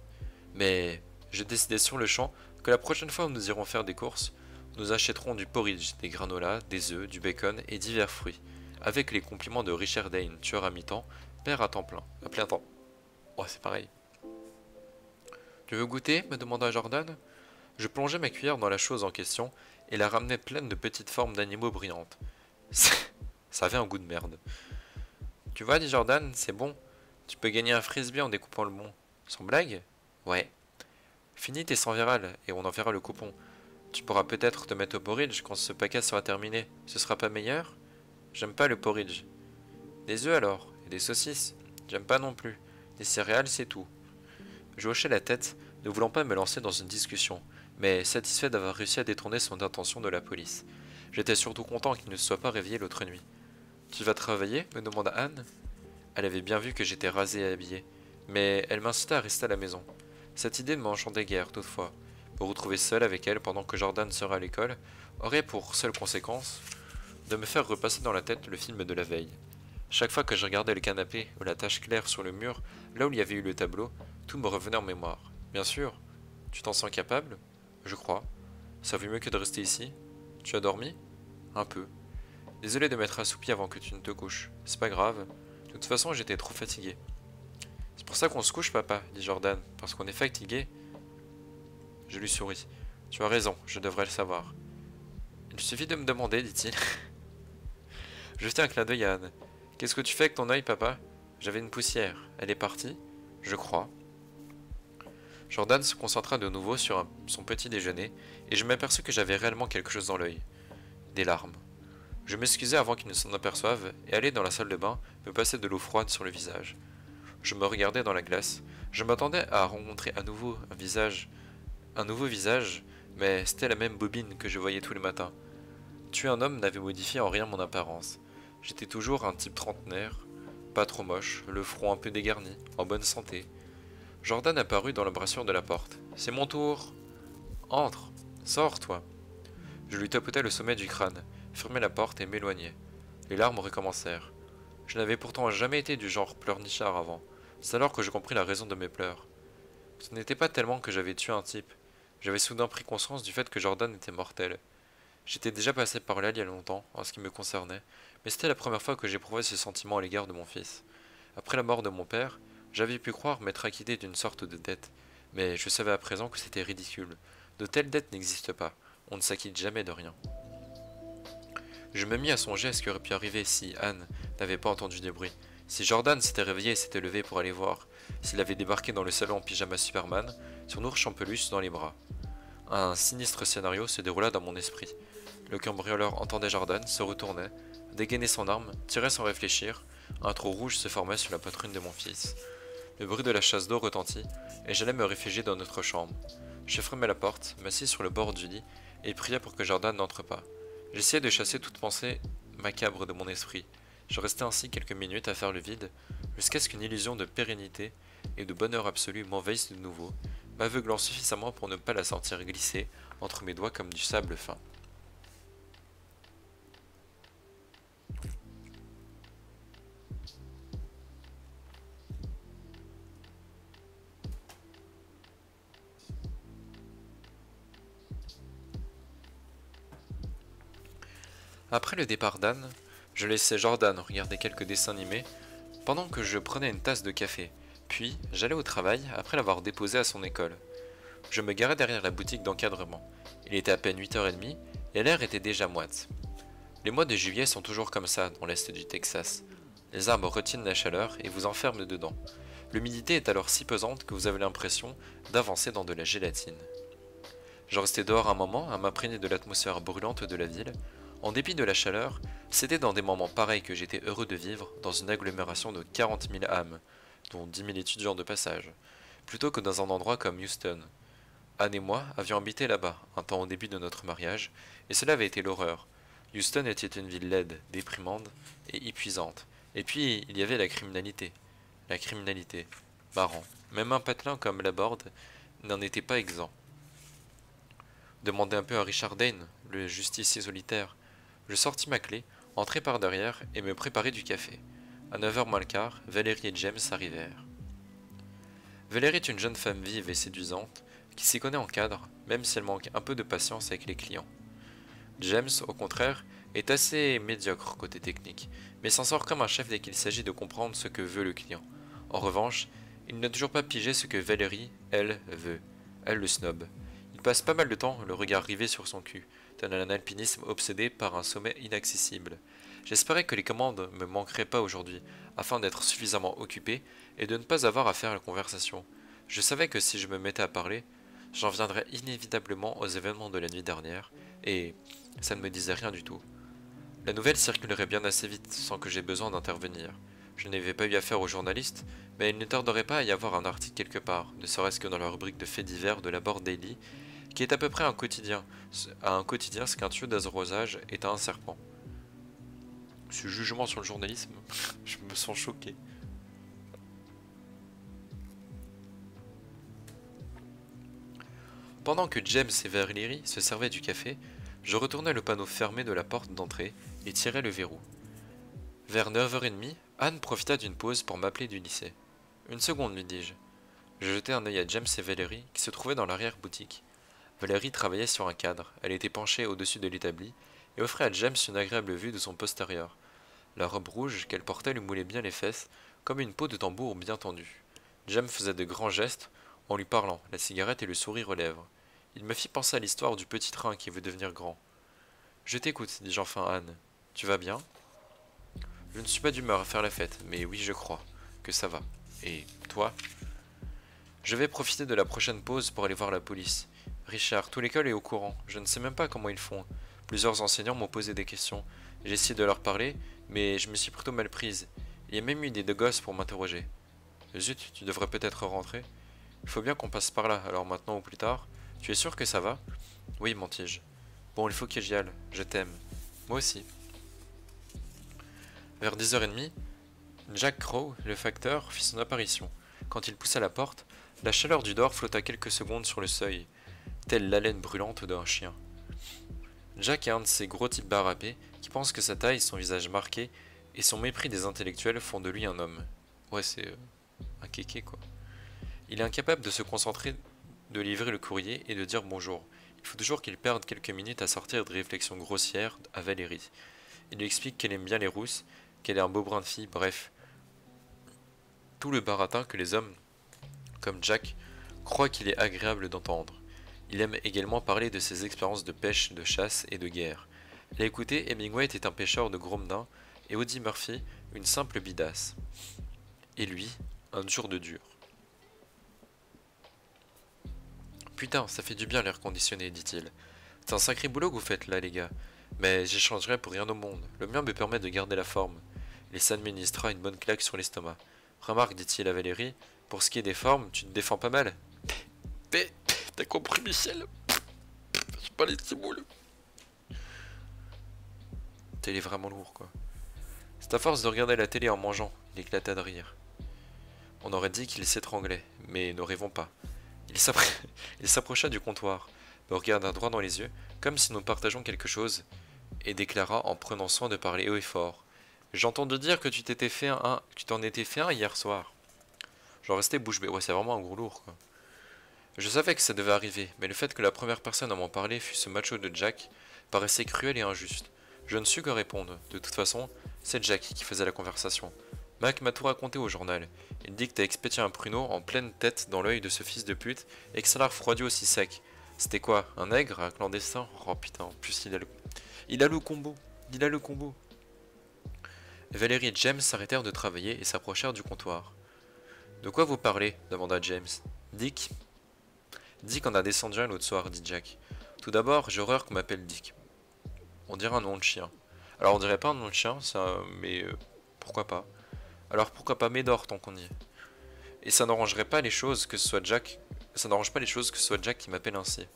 Mais je décidai sur le champ que la prochaine fois où nous irons faire des courses, nous achèterons du porridge, des granolas, des œufs, du bacon et divers fruits, avec les compliments de Richard Dane, tueur à mi-temps, père à temps plein, à plein temps. Oh, c'est pareil. Tu veux goûter me demanda Jordan. Je plongeai ma cuillère dans la chose en question et la ramenai pleine de petites formes d'animaux brillantes. Ça avait un goût de merde. Tu vois, dit Jordan, c'est bon. Tu peux gagner un frisbee en découpant le bon. Sans blague? Ouais. Finis tes 100 virales et on en verra le coupon. Tu pourras peut-être te mettre au porridge quand ce paquet sera terminé. Ce sera pas meilleur? J'aime pas le porridge. Des œufs alors, et des saucisses. J'aime pas non plus. Des céréales, c'est tout. Je hochai la tête, ne voulant pas me lancer dans une discussion, mais satisfait d'avoir réussi à détourner son intention de la police. J'étais surtout content qu'il ne se soit pas réveillé l'autre nuit. Tu vas travailler? Me demanda Anne. Elle avait bien vu que j'étais rasé et habillé, mais elle m'incitait à rester à la maison. Cette idée ne m'enchantait guère, toutefois. Me retrouver seul avec elle pendant que Jordan serait à l'école aurait pour seule conséquence de me faire repasser dans la tête le film de la veille. Chaque fois que je regardais le canapé ou la tache claire sur le mur, là où il y avait eu le tableau, tout me revenait en mémoire. Bien sûr. Tu t'en sens capable? Je crois. Ça vaut mieux que de rester ici. Tu as dormi? Un peu. Désolé de m'être assoupi avant que tu ne te couches. C'est pas grave. De toute façon, j'étais trop fatigué. C'est pour ça qu'on se couche, papa, dit Jordan. Parce qu'on est fatigué. Je lui souris. Tu as raison, je devrais le savoir. Il suffit de me demander, dit-il. Je jetai un clin d'œil à Anne. Qu'est-ce que tu fais avec ton œil, papa? J'avais une poussière. Elle est partie? Je crois. Jordan se concentra de nouveau sur son petit déjeuner, et je m'aperçus que j'avais réellement quelque chose dans l'œil. Des larmes. Je m'excusai avant qu'il ne s'en aperçoive, et allai dans la salle de bain me passer de l'eau froide sur le visage. Je me regardais dans la glace. Je m'attendais à rencontrer un nouveau visage, mais c'était la même Bobine que je voyais tous les matins. Tuer un homme n'avait modifié en rien mon apparence. J'étais toujours un type trentenaire, pas trop moche, le front un peu dégarni, en bonne santé. Jordan apparut dans l'embrasure de la porte. C'est mon tour. Entre. Sors, toi. Je lui tapotai le sommet du crâne, fermai la porte et m'éloignai. Les larmes recommencèrent. Je n'avais pourtant jamais été du genre pleurnichard avant. C'est alors que je compris la raison de mes pleurs. Ce n'était pas tellement que j'avais tué un type. J'avais soudain pris conscience du fait que Jordan était mortel. J'étais déjà passé par là il y a longtemps, en ce qui me concernait, mais c'était la première fois que j'éprouvais ce sentiment à l'égard de mon fils. Après la mort de mon père, j'avais pu croire m'être acquitté d'une sorte de dette, mais je savais à présent que c'était ridicule. De telles dettes n'existent pas, on ne s'acquitte jamais de rien. Je me mis à songer à ce qui aurait pu arriver si Anne n'avait pas entendu des bruits, si Jordan s'était réveillé et s'était levé pour aller voir, s'il avait débarqué dans le salon en pyjama Superman, son ours en peluche dans les bras. Un sinistre scénario se déroula dans mon esprit. Le cambrioleur entendait Jordan, se retournait, dégainait son arme, tirait sans réfléchir, un trou rouge se formait sur la poitrine de mon fils. Le bruit de la chasse d'eau retentit, et j'allais me réfugier dans notre chambre. Je fermai la porte, m'assis sur le bord du lit, et pria pour que Jordan n'entre pas. J'essayais de chasser toute pensée macabre de mon esprit. Je restai ainsi quelques minutes à faire le vide, jusqu'à ce qu'une illusion de pérennité et de bonheur absolu m'envahisse de nouveau, m'aveuglant suffisamment pour ne pas la sentir glisser entre mes doigts comme du sable fin. Après le départ d'Anne, je laissai Jordan regarder quelques dessins animés pendant que je prenais une tasse de café, puis j'allais au travail après l'avoir déposé à son école. Je me garais derrière la boutique d'encadrement. Il était à peine 8h30 et l'air était déjà moite. Les mois de juillet sont toujours comme ça dans l'est du Texas. Les arbres retiennent la chaleur et vous enferment dedans. L'humidité est alors si pesante que vous avez l'impression d'avancer dans de la gélatine. Je restais dehors un moment à m'imprégner de l'atmosphère brûlante de la ville. En dépit de la chaleur, c'était dans des moments pareils que j'étais heureux de vivre dans une agglomération de 40 000 âmes, dont 10 000 étudiants de passage, plutôt que dans un endroit comme Houston. Anne et moi avions habité là-bas, un temps au début de notre mariage, et cela avait été l'horreur. Houston était une ville laide, déprimante et épuisante. Et puis, il y avait la criminalité. La criminalité. Marrant. Même un patelin comme Laborde n'en était pas exempt. Demandez un peu à Richard Dane, le justicier solitaire. Je sortis ma clé, entrai par derrière et me préparai du café. À 9h moins le quart, Valérie et James arrivèrent. Valérie est une jeune femme vive et séduisante, qui s'y connaît en cadre, même si elle manque un peu de patience avec les clients. James, au contraire, est assez médiocre côté technique, mais s'en sort comme un chef dès qu'il s'agit de comprendre ce que veut le client. En revanche, il n'a toujours pas pigé ce que Valérie, elle, veut. Elle le snob. Il passe pas mal de temps, le regard rivé sur son cul, tel un alpinisme obsédé par un sommet inaccessible. J'espérais que les commandes me manqueraient pas aujourd'hui, afin d'être suffisamment occupé et de ne pas avoir à faire la conversation. Je savais que si je me mettais à parler, j'en viendrais inévitablement aux événements de la nuit dernière, et ça ne me disait rien du tout. La nouvelle circulerait bien assez vite sans que j'aie besoin d'intervenir. Je n'avais pas eu affaire aux journalistes, mais il ne tarderait pas à y avoir un article quelque part, ne serait-ce que dans la rubrique de faits divers de la Bord Daily, qui est à peu près un quotidien, ce qu'un tuyau d'arrosage est à un serpent. Ce jugement sur le journalisme, je me sens choqué. Pendant que James et Valérie se servaient du café, je retournais le panneau fermé de la porte d'entrée et tirais le verrou. Vers 9h30, Anne profita d'une pause pour m'appeler du lycée. Une seconde, lui dis-je. Je jetai un œil à James et Valérie qui se trouvaient dans l'arrière-boutique. Valérie travaillait sur un cadre, elle était penchée au-dessus de l'établi et offrait à James une agréable vue de son postérieur. La robe rouge qu'elle portait lui moulait bien les fesses, comme une peau de tambour bien tendue. James faisait de grands gestes en lui parlant, la cigarette et le sourire aux lèvres. Il me fit penser à l'histoire du petit train qui veut devenir grand. Je t'écoute, dis-je enfin à Anne. Tu vas bien? Je ne suis pas d'humeur à faire la fête, mais oui, je crois que ça va. Et toi? Je vais profiter de la prochaine pause pour aller voir la police. Richard, toute l'école est au courant. Je ne sais même pas comment ils font. Plusieurs enseignants m'ont posé des questions. J'ai essayé de leur parler, mais je me suis plutôt mal prise. Il y a même eu des deux gosses pour m'interroger. Zut, tu devrais peut-être rentrer. Il faut bien qu'on passe par là, alors maintenant ou plus tard. Tu es sûr que ça va? Oui, mentis-je. Bon, il faut que j'y aille. Je t'aime. Moi aussi. Vers 10h30, Jack Crow, le facteur, fit son apparition. Quand il poussa la porte, la chaleur du dehors flotta quelques secondes sur le seuil, telle l'haleine brûlante d'un chien. Jack est un de ces gros types barapés qui pensent que sa taille, son visage marqué et son mépris des intellectuels font de lui un homme. Ouais, c'est un kéké quoi. Il est incapable de se concentrer, de livrer le courrier et de dire bonjour. Il faut toujours qu'il perde quelques minutes à sortir de réflexions grossières à Valérie. Il lui explique qu'elle aime bien les rousses, qu'elle est un beau brin de fille, bref. Tout le baratin que les hommes, comme Jack, croient qu'il est agréable d'entendre. Il aime également parler de ses expériences de pêche, de chasse et de guerre. Il a écouté Hemingway était un pêcheur de gros medin et Audie Murphy une simple bidasse. Et lui, un dur de dur. Putain, ça fait du bien l'air conditionné, dit-il. C'est un sacré boulot que vous faites là, les gars. Mais j'échangerai pour rien au monde. Le mien me permet de garder la forme. Il s'administra une bonne claque sur l'estomac. Remarque, dit-il à Valérie, pour ce qui est des formes, tu te défends pas mal. T'as compris, Michel? J'ai pas les petits boules. Il est vraiment lourd, quoi. C'est à force de regarder la télé en mangeant, il éclata de rire. On aurait dit qu'il s'étranglait, mais ne rêvons pas. Il s'approcha du comptoir, me regarda droit dans les yeux, comme si nous partageons quelque chose, et déclara en prenant soin de parler haut et fort. J'entends de dire que tu t'en étais fait un hier soir. J'en restais bouche bée. Ouais, c'est vraiment un gros lourd, quoi. Je savais que ça devait arriver, mais le fait que la première personne à m'en parler fût ce macho de Jack paraissait cruel et injuste. Je ne sus que répondre. De toute façon, c'est Jack qui faisait la conversation. Mac m'a tout raconté au journal. Il dit que t'as expédié un pruneau en pleine tête dans l'œil de ce fils de pute et que ça l'a refroidi aussi sec. C'était quoi? Un nègre? Un clandestin? Oh putain, en plus il a le combo. Il a le combo. Valérie et James s'arrêtèrent de travailler et s'approchèrent du comptoir. De quoi vous parlez? Demanda James. Dick? Dick en a descendu un l'autre soir, dit Jack. Tout d'abord, j'ai horreur qu'on m'appelle Dick. On dirait un nom de chien. Alors on dirait pas un nom de chien, ça, mais pourquoi pas. Alors pourquoi pas Médor tant qu'on y est. Et ça n'arrangerait pas les choses que ce soit Jack. Ça n'arrange pas les choses que ce soit Jack qui m'appelle ainsi.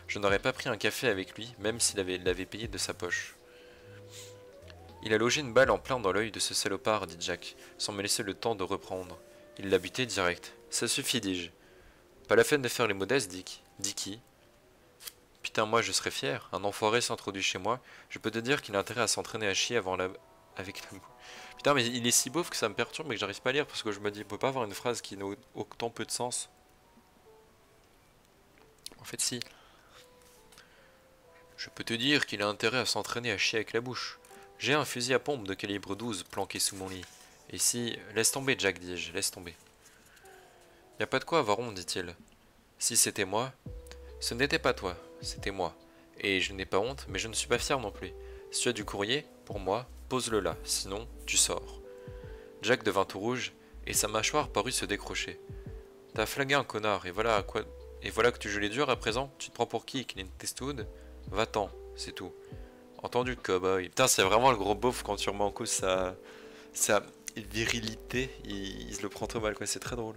Je n'aurais pas pris un café avec lui, même s'il l'avait payé de sa poche. Il a logé une balle en plein dans l'œil de ce salopard, dit Jack, sans me laisser le temps de reprendre. Il l'a buté direct. Ça suffit, dis-je. Pas la peine de faire les modestes, Dick. Dicky. Putain, moi je serais fier. Un enfoiré s'introduit chez moi. Je peux te dire qu'il a intérêt à s'entraîner à chier avant la... avec la... Putain, mais il est si beauf que ça me perturbe mais que j'arrive pas à lire parce que je me dis, on peut pas avoir une phrase qui n'a autant peu de sens. En fait, si. Je peux te dire qu'il a intérêt à s'entraîner à chier avec la bouche. J'ai un fusil à pompe de calibre 12 planqué sous mon lit. Et si... Laisse tomber, Jack, dis-je, laisse tomber. Y a pas de quoi avoir honte, dit-il. Si c'était moi... Ce n'était pas toi, c'était moi. Et je n'ai pas honte, mais je ne suis pas fier non plus. Si tu as du courrier, pour moi, pose-le là, sinon, tu sors. Jack devint tout rouge, et sa mâchoire parut se décrocher. T'as flagué un connard, et voilà à quoi... Et voilà que tu joues les durs à présent. Tu te prends pour qui, Clint Eastwood? Va-t'en, c'est tout. Entendu, cowboy. Putain, c'est vraiment le gros beauf quand tu remets en cause sa virilité. Il se le prend trop mal, quoi. C'est très drôle.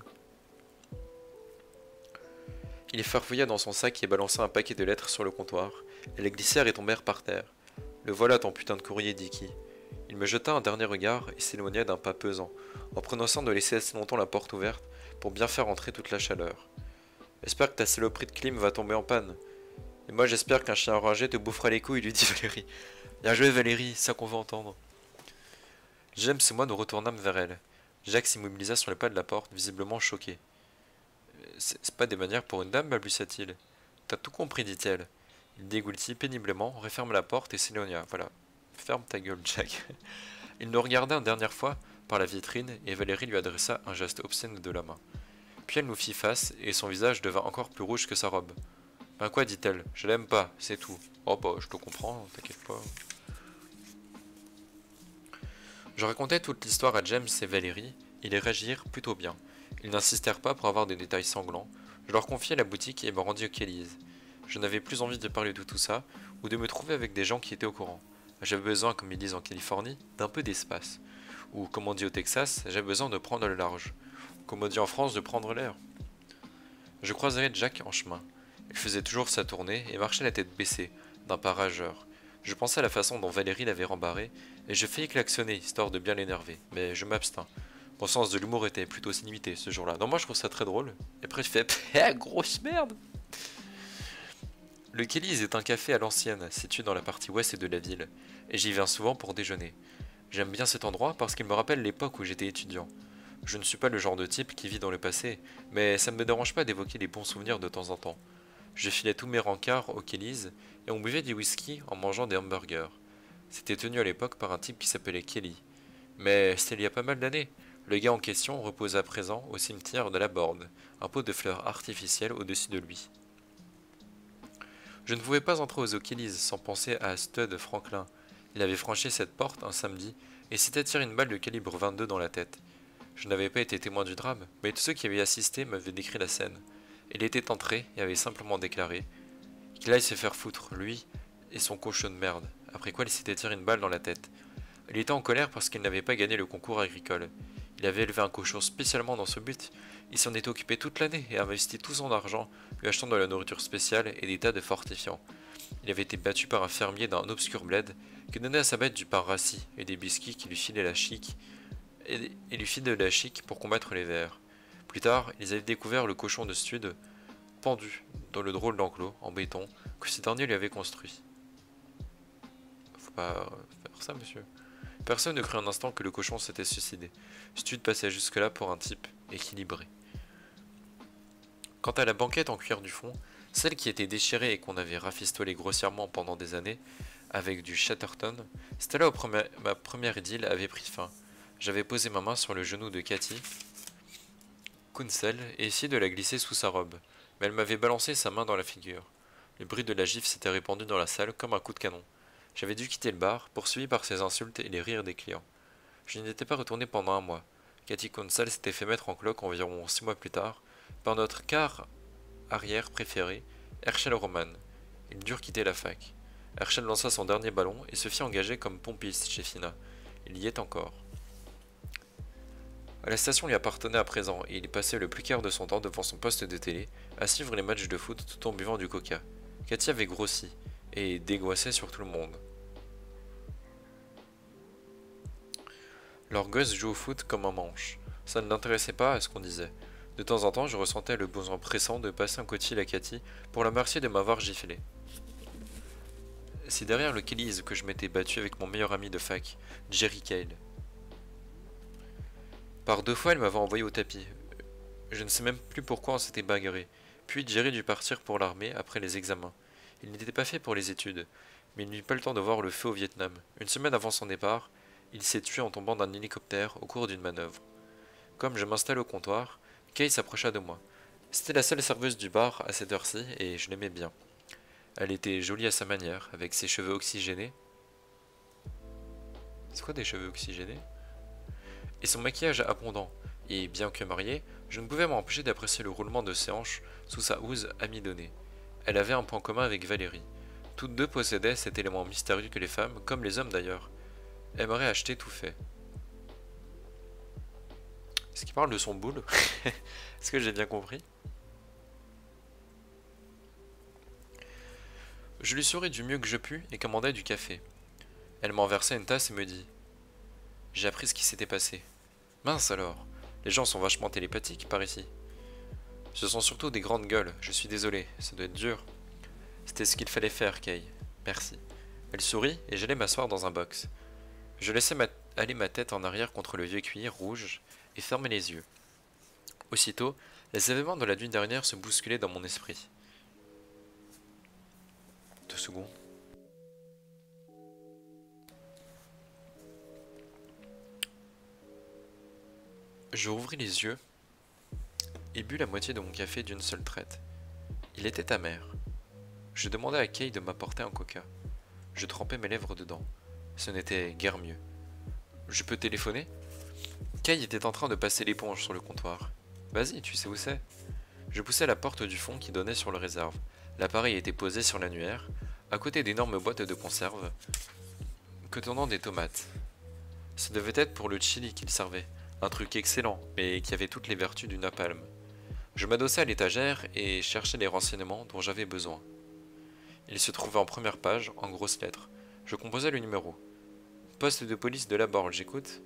Il farfouilla dans son sac et balança un paquet de lettres sur le comptoir. Elles glissèrent et tombèrent par terre. Le voilà ton putain de courrier, Dicky. Il me jeta un dernier regard et s'éloigna d'un pas pesant, en prenant soin de laisser assez longtemps la porte ouverte pour bien faire entrer toute la chaleur. J'espère que ta saloperie de clim va tomber en panne. Et moi j'espère qu'un chien enragé te bouffera les couilles, lui dit Valérie. Bien joué Valérie, c'est ça qu'on veut entendre. James et moi nous retournâmes vers elle. Jacques s'immobilisa sur le pas de la porte, visiblement choqué. C'est pas des manières pour une dame, balbutia-t-il. T'as tout compris, dit-elle. Il dégoultit péniblement, referma la porte et s'éloigna. Voilà. Ferme ta gueule, Jack. Il nous regarda une dernière fois par la vitrine et Valérie lui adressa un geste obscène de la main. Puis elle nous fit face et son visage devint encore plus rouge que sa robe. Ben quoi, dit-elle, je l'aime pas, c'est tout. Oh bah, je te comprends, t'inquiète pas. Je racontais toute l'histoire à James et Valérie, ils réagirent plutôt bien. Ils n'insistèrent pas pour avoir des détails sanglants. Je leur confiai la boutique et me rendis au Kelly's. Je n'avais plus envie de parler de tout ça, ou de me trouver avec des gens qui étaient au courant. J'avais besoin, comme ils disent en Californie, d'un peu d'espace. Ou, comme on dit au Texas, j'avais besoin de prendre le large. Comme on dit en France, de prendre l'air. Je croiserai Jack en chemin. Il faisait toujours sa tournée et marchait la tête baissée, d'un pas rageur. Je pensais à la façon dont Valérie l'avait rembarré, et je faillis klaxonner, histoire de bien l'énerver, mais je m'abstins. Mon sens de l'humour était plutôt limité ce jour-là. Non, moi je trouve ça très drôle. Et après je fais grosse merde. Le Kelly's est un café à l'ancienne, situé dans la partie ouest de la ville, et j'y viens souvent pour déjeuner. J'aime bien cet endroit parce qu'il me rappelle l'époque où j'étais étudiant. Je ne suis pas le genre de type qui vit dans le passé, mais ça ne me dérange pas d'évoquer les bons souvenirs de temps en temps. Je filais tous mes rencarts au Kelly's et on buvait du whisky en mangeant des hamburgers. C'était tenu à l'époque par un type qui s'appelait Kelly. Mais c'était il y a pas mal d'années. Le gars en question repose à présent au cimetière de la Borde, un pot de fleurs artificielles au-dessus de lui. Je ne pouvais pas entrer aux O'Kelly's sans penser à Stud Franklin. Il avait franchi cette porte un samedi et s'était tiré une balle de calibre 22 dans la tête. Je n'avais pas été témoin du drame, mais tous ceux qui avaient assisté m'avaient décrit la scène. Il était entré et avait simplement déclaré qu'il aille se faire foutre, lui et son cochon de merde, après quoi il s'était tiré une balle dans la tête. Il était en colère parce qu'il n'avait pas gagné le concours agricole. Il avait élevé un cochon spécialement dans ce but. Il s'en était occupé toute l'année et investi tout son argent, lui achetant de la nourriture spéciale et des tas de fortifiants. Il avait été battu par un fermier d'un obscur bled qui donnait à sa bête du pain rassis et des biscuits qui lui filaient la chic et lui fit de la chic pour combattre les vers. Plus tard, ils avaient découvert le cochon de Stud pendu dans le drôle d'enclos en béton que ce dernier lui avait construit. Faut pas faire ça, monsieur. Personne ne crut un instant que le cochon s'était suicidé. Stud passait jusque-là pour un type équilibré. Quant à la banquette en cuir du fond, celle qui était déchirée et qu'on avait rafistolée grossièrement pendant des années, avec du Chatterton, c'était là où ma première idylle avait pris fin. J'avais posé ma main sur le genou de Cathy Kunsel et essayé de la glisser sous sa robe, mais elle m'avait balancé sa main dans la figure. Le bruit de la gifle s'était répandu dans la salle comme un coup de canon. J'avais dû quitter le bar, poursuivi par ses insultes et les rires des clients. Je n'y étais pas retourné pendant un mois. Cathy Kunsel s'était fait mettre en cloque environ 6 mois plus tard, par notre quart arrière préféré, Herschel Roman. Ils durent quitter la fac. Herschel lança son dernier ballon et se fit engager comme pompiste chez Fina. Il y est encore. La station lui appartenait à présent et il y passait le plus quart de son temps devant son poste de télé, à suivre les matchs de foot tout en buvant du coca. Cathy avait grossi et dégoissait sur tout le monde. Leur gosse joue au foot comme un manche. Ça ne l'intéressait pas à ce qu'on disait. De temps en temps, je ressentais le besoin pressant de passer un coup de fil à Cathy pour la remercier de m'avoir giflé. C'est derrière le Kelly's que je m'étais battu avec mon meilleur ami de fac, Jerry Cale. Par 2 fois, elle m'avait envoyé au tapis. Je ne sais même plus pourquoi on s'était bagarré. Puis Jerry dut partir pour l'armée après les examens. Il n'était pas fait pour les études, mais il n'eut pas le temps de voir le feu au Vietnam. Une semaine avant son départ, il s'est tué en tombant d'un hélicoptère au cours d'une manœuvre. Comme je m'installe au comptoir, Kay s'approcha de moi. C'était la seule serveuse du bar à cette heure-ci et je l'aimais bien. Elle était jolie à sa manière, avec ses cheveux oxygénés. C'est quoi des cheveux oxygénés? Et son maquillage abondant. Et bien que mariée, je ne pouvais m'empêcher d'apprécier le roulement de ses hanches sous sa housse amidonnée. Elle avait un point commun avec Valérie. Toutes deux possédaient cet élément mystérieux que les femmes, comme les hommes d'ailleurs, aimeraient acheter tout fait. Est-ce qu'il parle de son boule? Est-ce que j'ai bien compris? Je lui souris du mieux que je pus et commandai du café. Elle m'en versa une tasse et me dit: J'ai appris ce qui s'était passé. Mince alors, les gens sont vachement télépathiques par ici. Ce sont surtout des grandes gueules, je suis désolé, ça doit être dur. C'était ce qu'il fallait faire, Kay. Merci. Elle sourit et j'allais m'asseoir dans un box. Je laissai aller ma tête en arrière contre le vieux cuir rouge et fermai les yeux. Aussitôt, les événements de la nuit dernière se bousculaient dans mon esprit. 2 secondes. Je rouvris les yeux et bus la moitié de mon café d'une seule traite. Il était amer. Je demandai à Kay de m'apporter un coca. Je trempais mes lèvres dedans. Ce n'était guère mieux. Je peux téléphoner? Kay était en train de passer l'éponge sur le comptoir. Vas-y, tu sais où c'est? Je poussai la porte du fond qui donnait sur le réserve. L'appareil était posé sur l'annuaire, à côté d'énormes boîtes de conserve, contenant des tomates. Ça devait être pour le chili qu'il servait. Un truc excellent, mais qui avait toutes les vertus du napalm. Je m'adossai à l'étagère et cherchai les renseignements dont j'avais besoin. Il se trouvait en première page, en grosses lettres. Je composai le numéro. Poste de police de la Borne, j'écoute.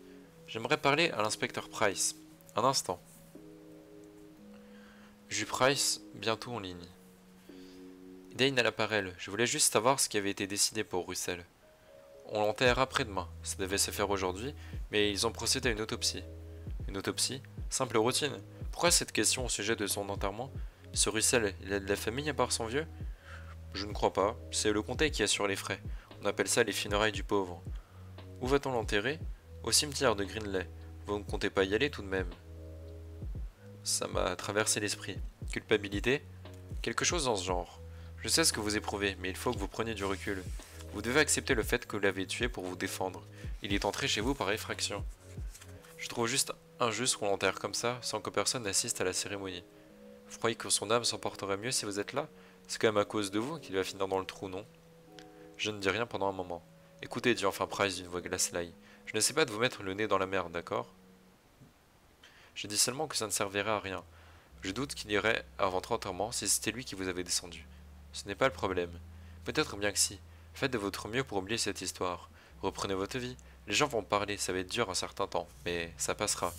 J'aimerais parler à l'inspecteur Price. Un instant. J'eus Price bientôt en ligne. Dane à l'appareil, je voulais juste savoir ce qui avait été décidé pour Russell. On l'enterre après-demain, ça devait se faire aujourd'hui, mais ils ont procédé à une autopsie. Une autopsie? Simple routine. Pourquoi cette question au sujet de son enterrement? Ce Russell, il a de la famille à part son vieux? Je ne crois pas, c'est le comté qui assure les frais. On appelle ça les funérailles du pauvre. Où va-t-on l'enterrer? Au cimetière de Greenley. Vous ne comptez pas y aller tout de même? Ça m'a traversé l'esprit. Culpabilité? Quelque chose dans ce genre. Je sais ce que vous éprouvez, mais il faut que vous preniez du recul. Vous devez accepter le fait que vous l'avez tué pour vous défendre. Il est entré chez vous par effraction. Je trouve juste injuste qu'on l'enterre comme ça, sans que personne n'assiste à la cérémonie. Vous croyez que son âme s'en porterait mieux si vous êtes là? C'est quand même à cause de vous qu'il va finir dans le trou, non? Je ne dis rien pendant un moment. Écoutez, dit enfin Price d'une voix glaciale. Je n'essaie pas de vous mettre le nez dans la merde, d'accord? Je dis seulement que ça ne servirait à rien. Je doute qu'il irait à votre enterrement si c'était lui qui vous avait descendu. Ce n'est pas le problème. Peut-être bien que si. Faites de votre mieux pour oublier cette histoire. Reprenez votre vie. Les gens vont parler, ça va être dur un certain temps, mais ça passera.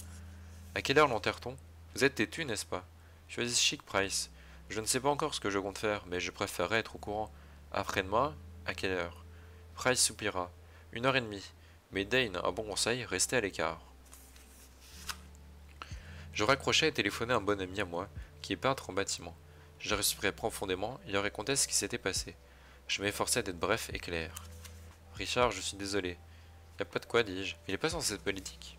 À quelle heure l'enterre-t-on? Vous êtes têtu, n'est-ce pas? Choisis chic, Price. Je ne sais pas encore ce que je compte faire, mais je préférerais être au courant. Après-demain, à quelle heure? Price soupira. 1 heure et demie. Mais Dane, un bon conseil, restez à l'écart. Je raccrochai et téléphonai à un bon ami à moi, qui est peintre en bâtiment. Je respirai profondément et leur racontai ce qui s'était passé. Je m'efforçais d'être bref et clair. Richard, je suis désolé. Y a pas de quoi, dis-je. Il est pas censé être politique.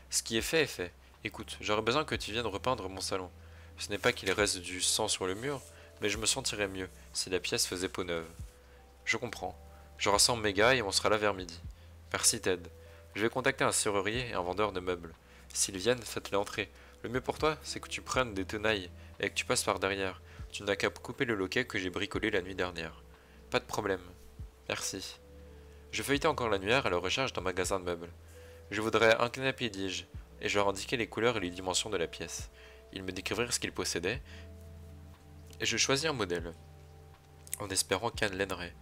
Ce qui est fait est fait. Écoute, j'aurais besoin que tu viennes repeindre mon salon. Ce n'est pas qu'il reste du sang sur le mur, mais je me sentirais mieux si la pièce faisait peau neuve. Je comprends. Je rassemble mes gars et on sera là vers midi. Merci Ted. Je vais contacter un serrurier et un vendeur de meubles. S'ils viennent, faites-les entrer. Le mieux pour toi, c'est que tu prennes des tenailles et que tu passes par derrière. Tu n'as qu'à couper le loquet que j'ai bricolé la nuit dernière. Pas de problème. Merci. Je feuilletai encore l'annuaire à la recherche d'un magasin de meubles. Je voudrais un canapé, dis-je, et je leur indiquai les couleurs et les dimensions de la pièce. Ils me découvrirent ce qu'ils possédaient, et je choisis un modèle, en espérant qu'Anne l'aiderait.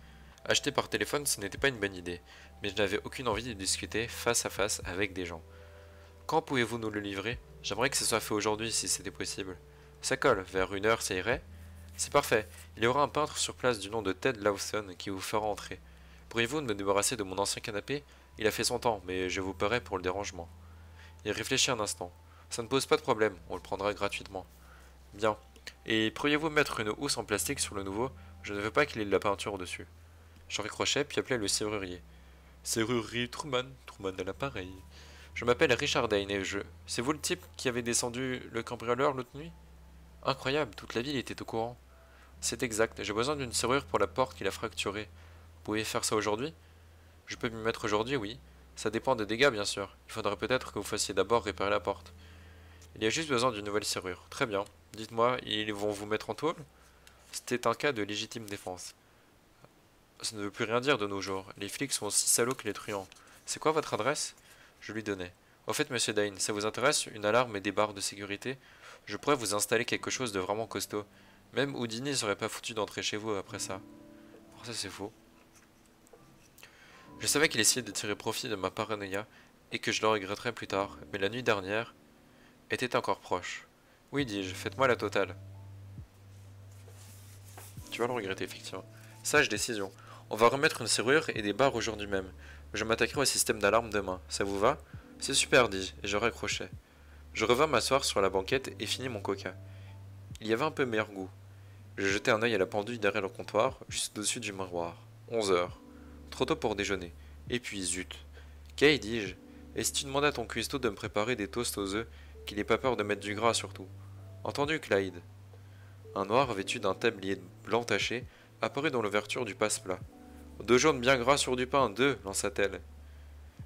Acheter par téléphone, ce n'était pas une bonne idée, mais je n'avais aucune envie de discuter face à face avec des gens. Quand pouvez-vous nous le livrer? J'aimerais que ce soit fait aujourd'hui si c'était possible. Ça colle, vers 1 heure ça irait? C'est parfait. Il y aura un peintre sur place du nom de Ted Lawson qui vous fera entrer. Pourriez-vous me débarrasser de mon ancien canapé? Il a fait son temps, mais je vous paierai pour le dérangement. Il réfléchit un instant. Ça ne pose pas de problème, on le prendra gratuitement. Bien. Et pourriez-vous mettre une housse en plastique sur le nouveau? Je ne veux pas qu'il ait de la peinture dessus. Je raccrochai puis appelai le serrurier. Serrurerie Truman, Truman à l'appareil. Je m'appelle Richard Dane et je... C'est vous le type qui avait descendu le cambrioleur l'autre nuit? Incroyable, toute la ville était au courant. C'est exact, j'ai besoin d'une serrure pour la porte qu'il a fracturée. Vous pouvez faire ça aujourd'hui? Je peux m'y mettre aujourd'hui, oui. Ça dépend des dégâts, bien sûr. Il faudrait peut-être que vous fassiez d'abord réparer la porte. Il y a juste besoin d'une nouvelle serrure. Très bien. Dites-moi, ils vont vous mettre en tôle? C'était un cas de légitime défense. Ça ne veut plus rien dire de nos jours. Les flics sont aussi salauds que les truands. C'est quoi votre adresse? Je lui donnai. Au fait, monsieur Dane, ça vous intéresse, une alarme et des barres de sécurité? Je pourrais vous installer quelque chose de vraiment costaud. Même Houdini serait pas foutu d'entrer chez vous après ça. Bon, ça c'est faux. Je savais qu'il essayait de tirer profit de ma paranoïa et que je le regretterais plus tard, mais la nuit dernière était encore proche. Oui, dis-je, faites-moi la totale. Tu vas le regretter, effectivement. Sage décision. On va remettre une serrure et des barres aujourd'hui même. Je m'attaquerai au système d'alarme demain. Ça vous va? C'est super, dis-je, et je raccrochai. Je revins m'asseoir sur la banquette et finis mon coca. Il y avait un peu meilleur goût. Je jetai un œil à la pendule derrière le comptoir, juste au-dessus du miroir. 11 heures. Trop tôt pour déjeuner. Et puis, zut. Kay, dis-je, et si tu demandais à ton cuistot de me préparer des toasts aux œufs, qu'il n'ait pas peur de mettre du gras surtout? Entendu, Clyde. Un noir vêtu d'un tablier blanc taché apparut dans l'ouverture du passe-plat. Deux jaunes bien gras sur du pain, deux, lança-t-elle.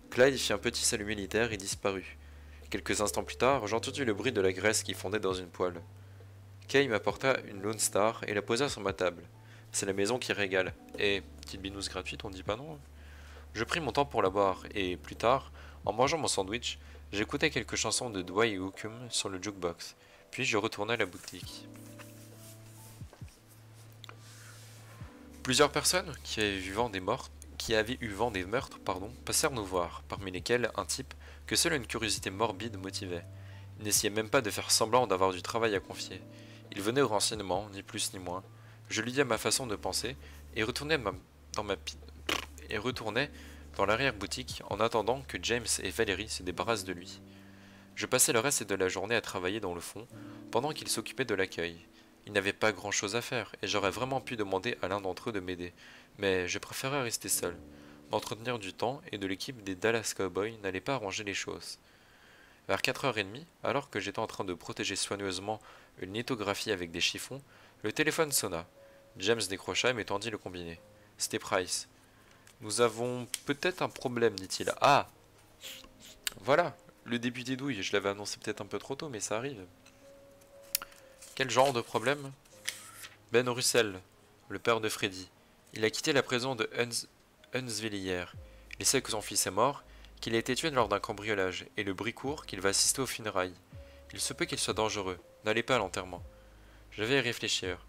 Clyde fit un petit salut militaire et disparut. Quelques instants plus tard, j'entendis le bruit de la graisse qui fondait dans une poêle. Kay m'apporta une Lone Star et la posa sur ma table. C'est la maison qui régale. Et, petite binouse gratuite, on dit pas non. Je pris mon temps pour la boire, et plus tard, en mangeant mon sandwich, j'écoutais quelques chansons de Dwight Yoakam sur le jukebox. Puis je retournai à la boutique. Plusieurs personnes qui avaient eu vent des meurtres, passèrent nous voir, parmi lesquels un type que seule une curiosité morbide motivait. Il n'essayait même pas de faire semblant d'avoir du travail à confier. Il venait au renseignement, ni plus ni moins. Je lui dis à ma façon de penser, et retournais dans l'arrière-boutique en attendant que James et Valérie se débarrassent de lui. Je passais le reste de la journée à travailler dans le fond, pendant qu'ils s'occupaient de l'accueil. Ils n'avaient pas grand-chose à faire, et j'aurais vraiment pu demander à l'un d'entre eux de m'aider, mais je préférais rester seul. M'entretenir du temps et de l'équipe des Dallas Cowboys n'allait pas arranger les choses. Vers 4h30, alors que j'étais en train de protéger soigneusement une lithographie avec des chiffons, le téléphone sonna. James décrocha et m'étendit le combiné. C'était Price. Nous avons peut-être un problème, dit-il. Ah! Voilà, le député douille, je l'avais annoncé peut-être un peu trop tôt, mais ça arrive. Quel genre de problème? Ben Russell, le père de Freddy. Il a quitté la prison de Huntsville hier. Il sait que son fils est mort, qu'il a été tué lors d'un cambriolage, et le bruit court qu'il va assister aux funérailles. Il se peut qu'il soit dangereux. N'allez pas à l'enterrement. Je vais y réfléchir.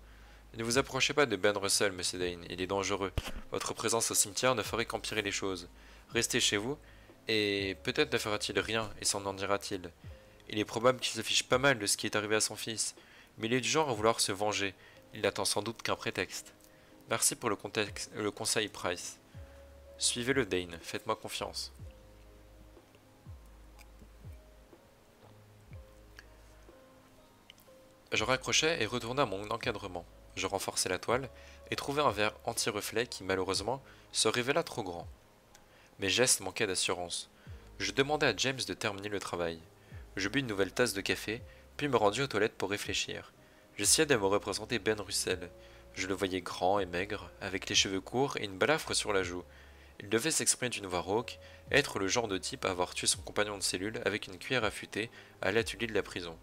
Ne vous approchez pas de Ben Russell, monsieur Dane, il est dangereux. Votre présence au cimetière ne ferait qu'empirer les choses. Restez chez vous, et peut-être ne fera-t-il rien, et s'en en dira-t-il. Il est probable qu'il se fiche pas mal de ce qui est arrivé à son fils, mais il est du genre à vouloir se venger. Il n'attend sans doute qu'un prétexte. Merci pour le conseil, Price. Suivez-le, Dane, faites-moi confiance. Je raccrochai et retournai à mon encadrement. Je renforçai la toile et trouvai un verre anti-reflet qui, malheureusement, se révéla trop grand. Mes gestes manquaient d'assurance. Je demandai à James de terminer le travail. Je bus une nouvelle tasse de café, puis me rendis aux toilettes pour réfléchir. J'essayai de me représenter Ben Russell. Je le voyais grand et maigre, avec les cheveux courts et une balafre sur la joue. Il devait s'exprimer d'une voix rauque, être le genre de type à avoir tué son compagnon de cellule avec une cuillère affûtée à l'atelier de la prison.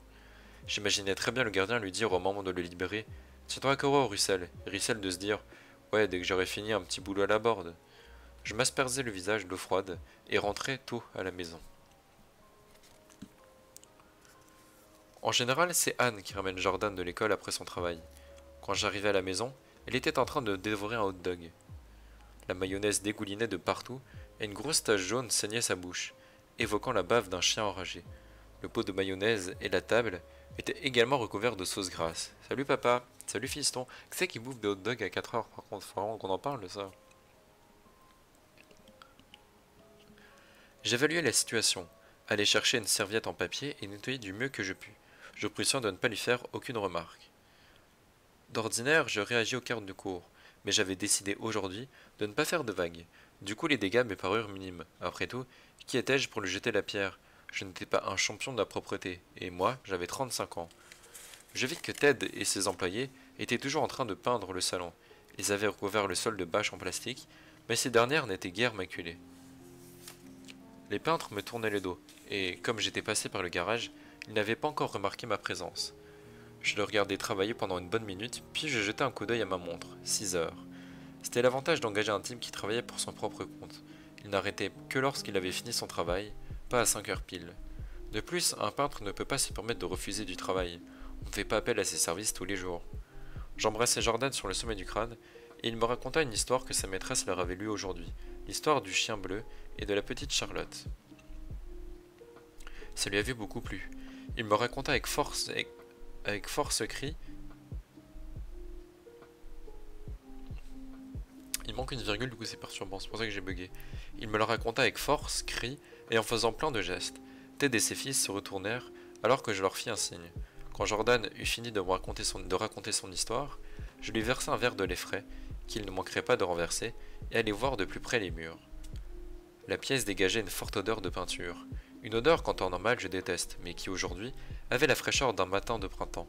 J'imaginais très bien le gardien lui dire au moment de le libérer: Tiens-toi à Coro, Russell. Et Russell de se dire: Ouais, dès que j'aurai fini un petit boulot à la borde. Je m'aspergeais le visage d'eau froide et rentrais tôt à la maison. En général, c'est Anne qui ramène Jordan de l'école après son travail. Quand j'arrivais à la maison, elle était en train de dévorer un hot dog. La mayonnaise dégoulinait de partout et une grosse tache jaune saignait sa bouche, évoquant la bave d'un chien enragé. Le pot de mayonnaise et la table était également recouvert de sauce grasse. Salut papa, salut fiston. Qui c'est qui bouffe des hot dogs à 4 heures par contre? Faut vraiment qu'on en parle de ça. J'évaluais la situation, allai chercher une serviette en papier et nettoyer du mieux que je pus. Je pris soin de ne pas lui faire aucune remarque. D'ordinaire, je réagis aux cartes de cours, mais j'avais décidé aujourd'hui de ne pas faire de vagues. Du coup, les dégâts me parurent minimes. Après tout, qui étais-je pour lui jeter la pierre? Je n'étais pas un champion de la propreté, et moi, j'avais 35 ans. Je vis que Ted et ses employés étaient toujours en train de peindre le salon. Ils avaient recouvert le sol de bâches en plastique, mais ces dernières n'étaient guère maculées. Les peintres me tournaient le dos, et comme j'étais passé par le garage, ils n'avaient pas encore remarqué ma présence. Je le regardais travailler pendant une bonne minute, puis je jetai un coup d'œil à ma montre, 6 heures. C'était l'avantage d'engager un type qui travaillait pour son propre compte. Il n'arrêtait que lorsqu'il avait fini son travail, pas à 5 heures pile. De plus, un peintre ne peut pas se permettre de refuser du travail. On ne fait pas appel à ses services tous les jours. J'embrassai Jordan sur le sommet du crâne, et il me raconta une histoire que sa maîtresse leur avait lue aujourd'hui, l'histoire du chien bleu et de la petite Charlotte. Ça lui avait beaucoup plu. Il me raconta avec force cri. Il manque une virgule, du coup c'est perturbant, c'est pour ça que j'ai bugué. Il me le raconta avec force, cri, et en faisant plein de gestes. Ted et ses fils se retournèrent, alors que je leur fis un signe. Quand Jordan eut fini de raconter son histoire, je lui versai un verre de lait frais, qu'il ne manquerait pas de renverser, et allai voir de plus près les murs. La pièce dégageait une forte odeur de peinture. Une odeur qu'en temps normal je déteste, mais qui aujourd'hui avait la fraîcheur d'un matin de printemps.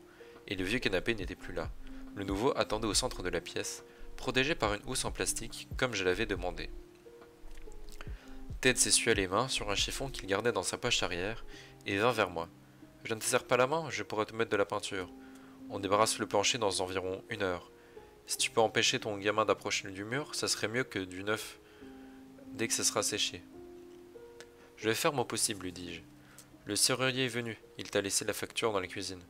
Et le vieux canapé n'était plus là. Le nouveau attendait au centre de la pièce, protégé par une housse en plastique, comme je l'avais demandé. Ted s'essuya les mains sur un chiffon qu'il gardait dans sa poche arrière et vint vers moi. Je ne te serre pas la main, je pourrais te mettre de la peinture. On débarrasse le plancher dans environ 1 heure. Si tu peux empêcher ton gamin d'approcher du mur, ça serait mieux que du neuf dès que ce sera séché. Je vais faire mon possible, lui dis-je. Le serrurier est venu, il t'a laissé la facture dans la cuisine.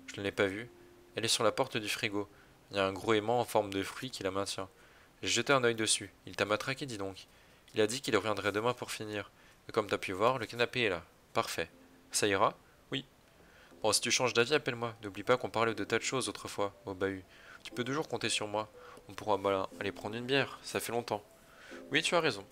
Je ne l'ai pas vue. Elle est sur la porte du frigo. Il y a un gros aimant en forme de fruit qui la maintient. J'ai jeté un œil dessus. Il t'a matraqué, dis donc. Il a dit qu'il reviendrait demain pour finir. Et comme t'as pu voir, le canapé est là. Parfait. Ça ira? Oui. Bon, si tu changes d'avis, appelle-moi. N'oublie pas qu'on parlait de tas de choses autrefois, au bahut. Tu peux toujours compter sur moi. On pourra aller prendre une bière, ça fait longtemps. Oui, tu as raison.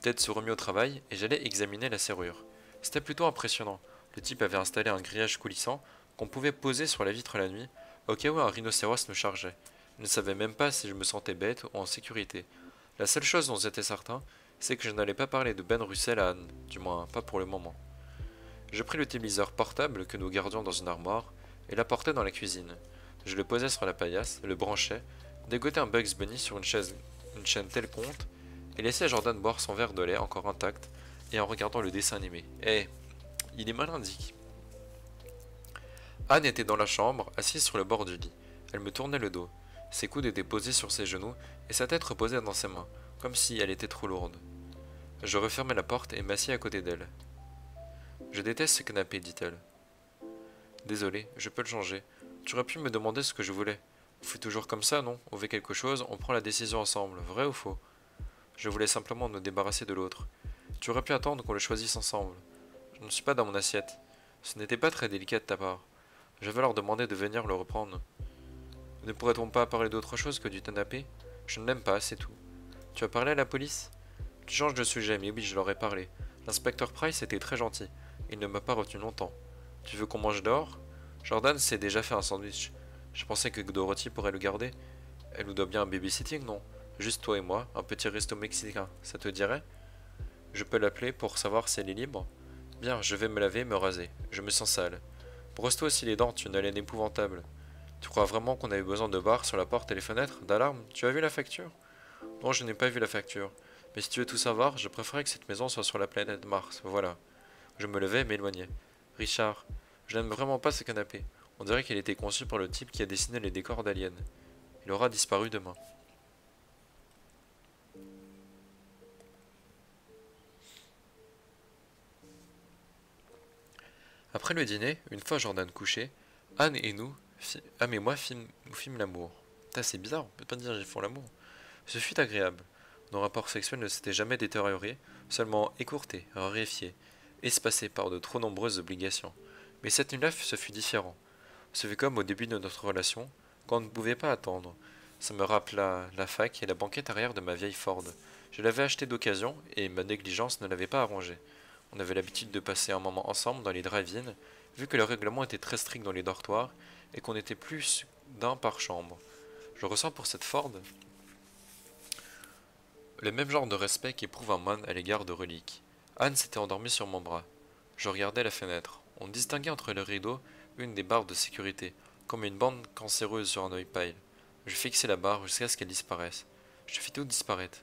Ted se remit au travail et j'allais examiner la serrure. C'était plutôt impressionnant. Le type avait installé un grillage coulissant qu'on pouvait poser sur la vitre la nuit, au cas où un rhinocéros me chargeait. Je ne savais même pas si je me sentais bête ou en sécurité. La seule chose dont j'étais certain, c'est que je n'allais pas parler de Ben Russell à Anne, du moins pas pour le moment. Je pris le téléviseur portable que nous gardions dans une armoire et l'apportai dans la cuisine. Je le posai sur la paillasse, le branchai, dégotai un Bugs Bunny sur une chaîne quelconque et laissai Jordan boire son verre de lait encore intact et en regardant le dessin animé. Eh, il est malin, Dick. Anne était dans la chambre, assise sur le bord du lit. Elle me tournait le dos. Ses coudes étaient posés sur ses genoux et sa tête reposait dans ses mains, comme si elle était trop lourde. Je refermai la porte et m'assis à côté d'elle. Je déteste ce canapé, dit-elle. Désolé, je peux le changer. Tu aurais pu me demander ce que je voulais. On fait toujours comme ça, non? On veut quelque chose, on prend la décision ensemble, vrai ou faux? Je voulais simplement nous débarrasser de l'autre. Tu aurais pu attendre qu'on le choisisse ensemble. Je ne suis pas dans mon assiette. Ce n'était pas très délicat de ta part. Je vais leur demander de venir le reprendre. Ne pourrait-on pas parler d'autre chose que du canapé? Je ne l'aime pas, c'est tout. Tu as parlé à la police? Tu changes de sujet, mais oui, je leur ai parlé. L'inspecteur Price était très gentil. Il ne m'a pas retenu longtemps. Tu veux qu'on mange dehors? Jordan s'est déjà fait un sandwich. Je pensais que Dorothy pourrait le garder. Elle nous doit bien un babysitting, non? Juste toi et moi, un petit resto mexicain. Ça te dirait? Je peux l'appeler pour savoir si elle est libre? Bien, je vais me laver et me raser. Je me sens sale. Brosse-toi aussi les dents, tu as une haleine épouvantable. Tu crois vraiment qu'on avait besoin de barres sur la porte et les fenêtres? D'alarme? Tu as vu la facture? Non, je n'ai pas vu la facture. Mais si tu veux tout savoir, je préférerais que cette maison soit sur la planète Mars. Voilà. Je me levai et m'éloignai. Richard, je n'aime vraiment pas ce canapé. On dirait qu'il a été conçu par le type qui a dessiné les décors d'Alien. Il aura disparu demain. Après le dîner, une fois Jordan couché, Anne et moi nous fîmes l'amour. C'est bizarre, on peut pas dire qu'ils font l'amour. Ce fut agréable. Nos rapports sexuels ne s'étaient jamais détériorés, seulement écourtés, raréfiés, espacés par de trop nombreuses obligations. Mais cette nuit-là, ce fut différent. Ce fut comme au début de notre relation, quand on ne pouvait pas attendre. Ça me rappela la fac et la banquette arrière de ma vieille Ford. Je l'avais achetée d'occasion et ma négligence ne l'avait pas arrangée. On avait l'habitude de passer un moment ensemble dans les drive-in, vu que le règlement était très strict dans les dortoirs et qu'on était plus d'un par chambre. Je ressens pour cette Ford le même genre de respect qu'éprouve un moine à l'égard de reliques. Anne s'était endormie sur mon bras. Je regardais la fenêtre. On distinguait entre les rideaux une des barres de sécurité, comme une bande cancéreuse sur un œil pâle. Je fixai la barre jusqu'à ce qu'elle disparaisse. Je fis tout disparaître.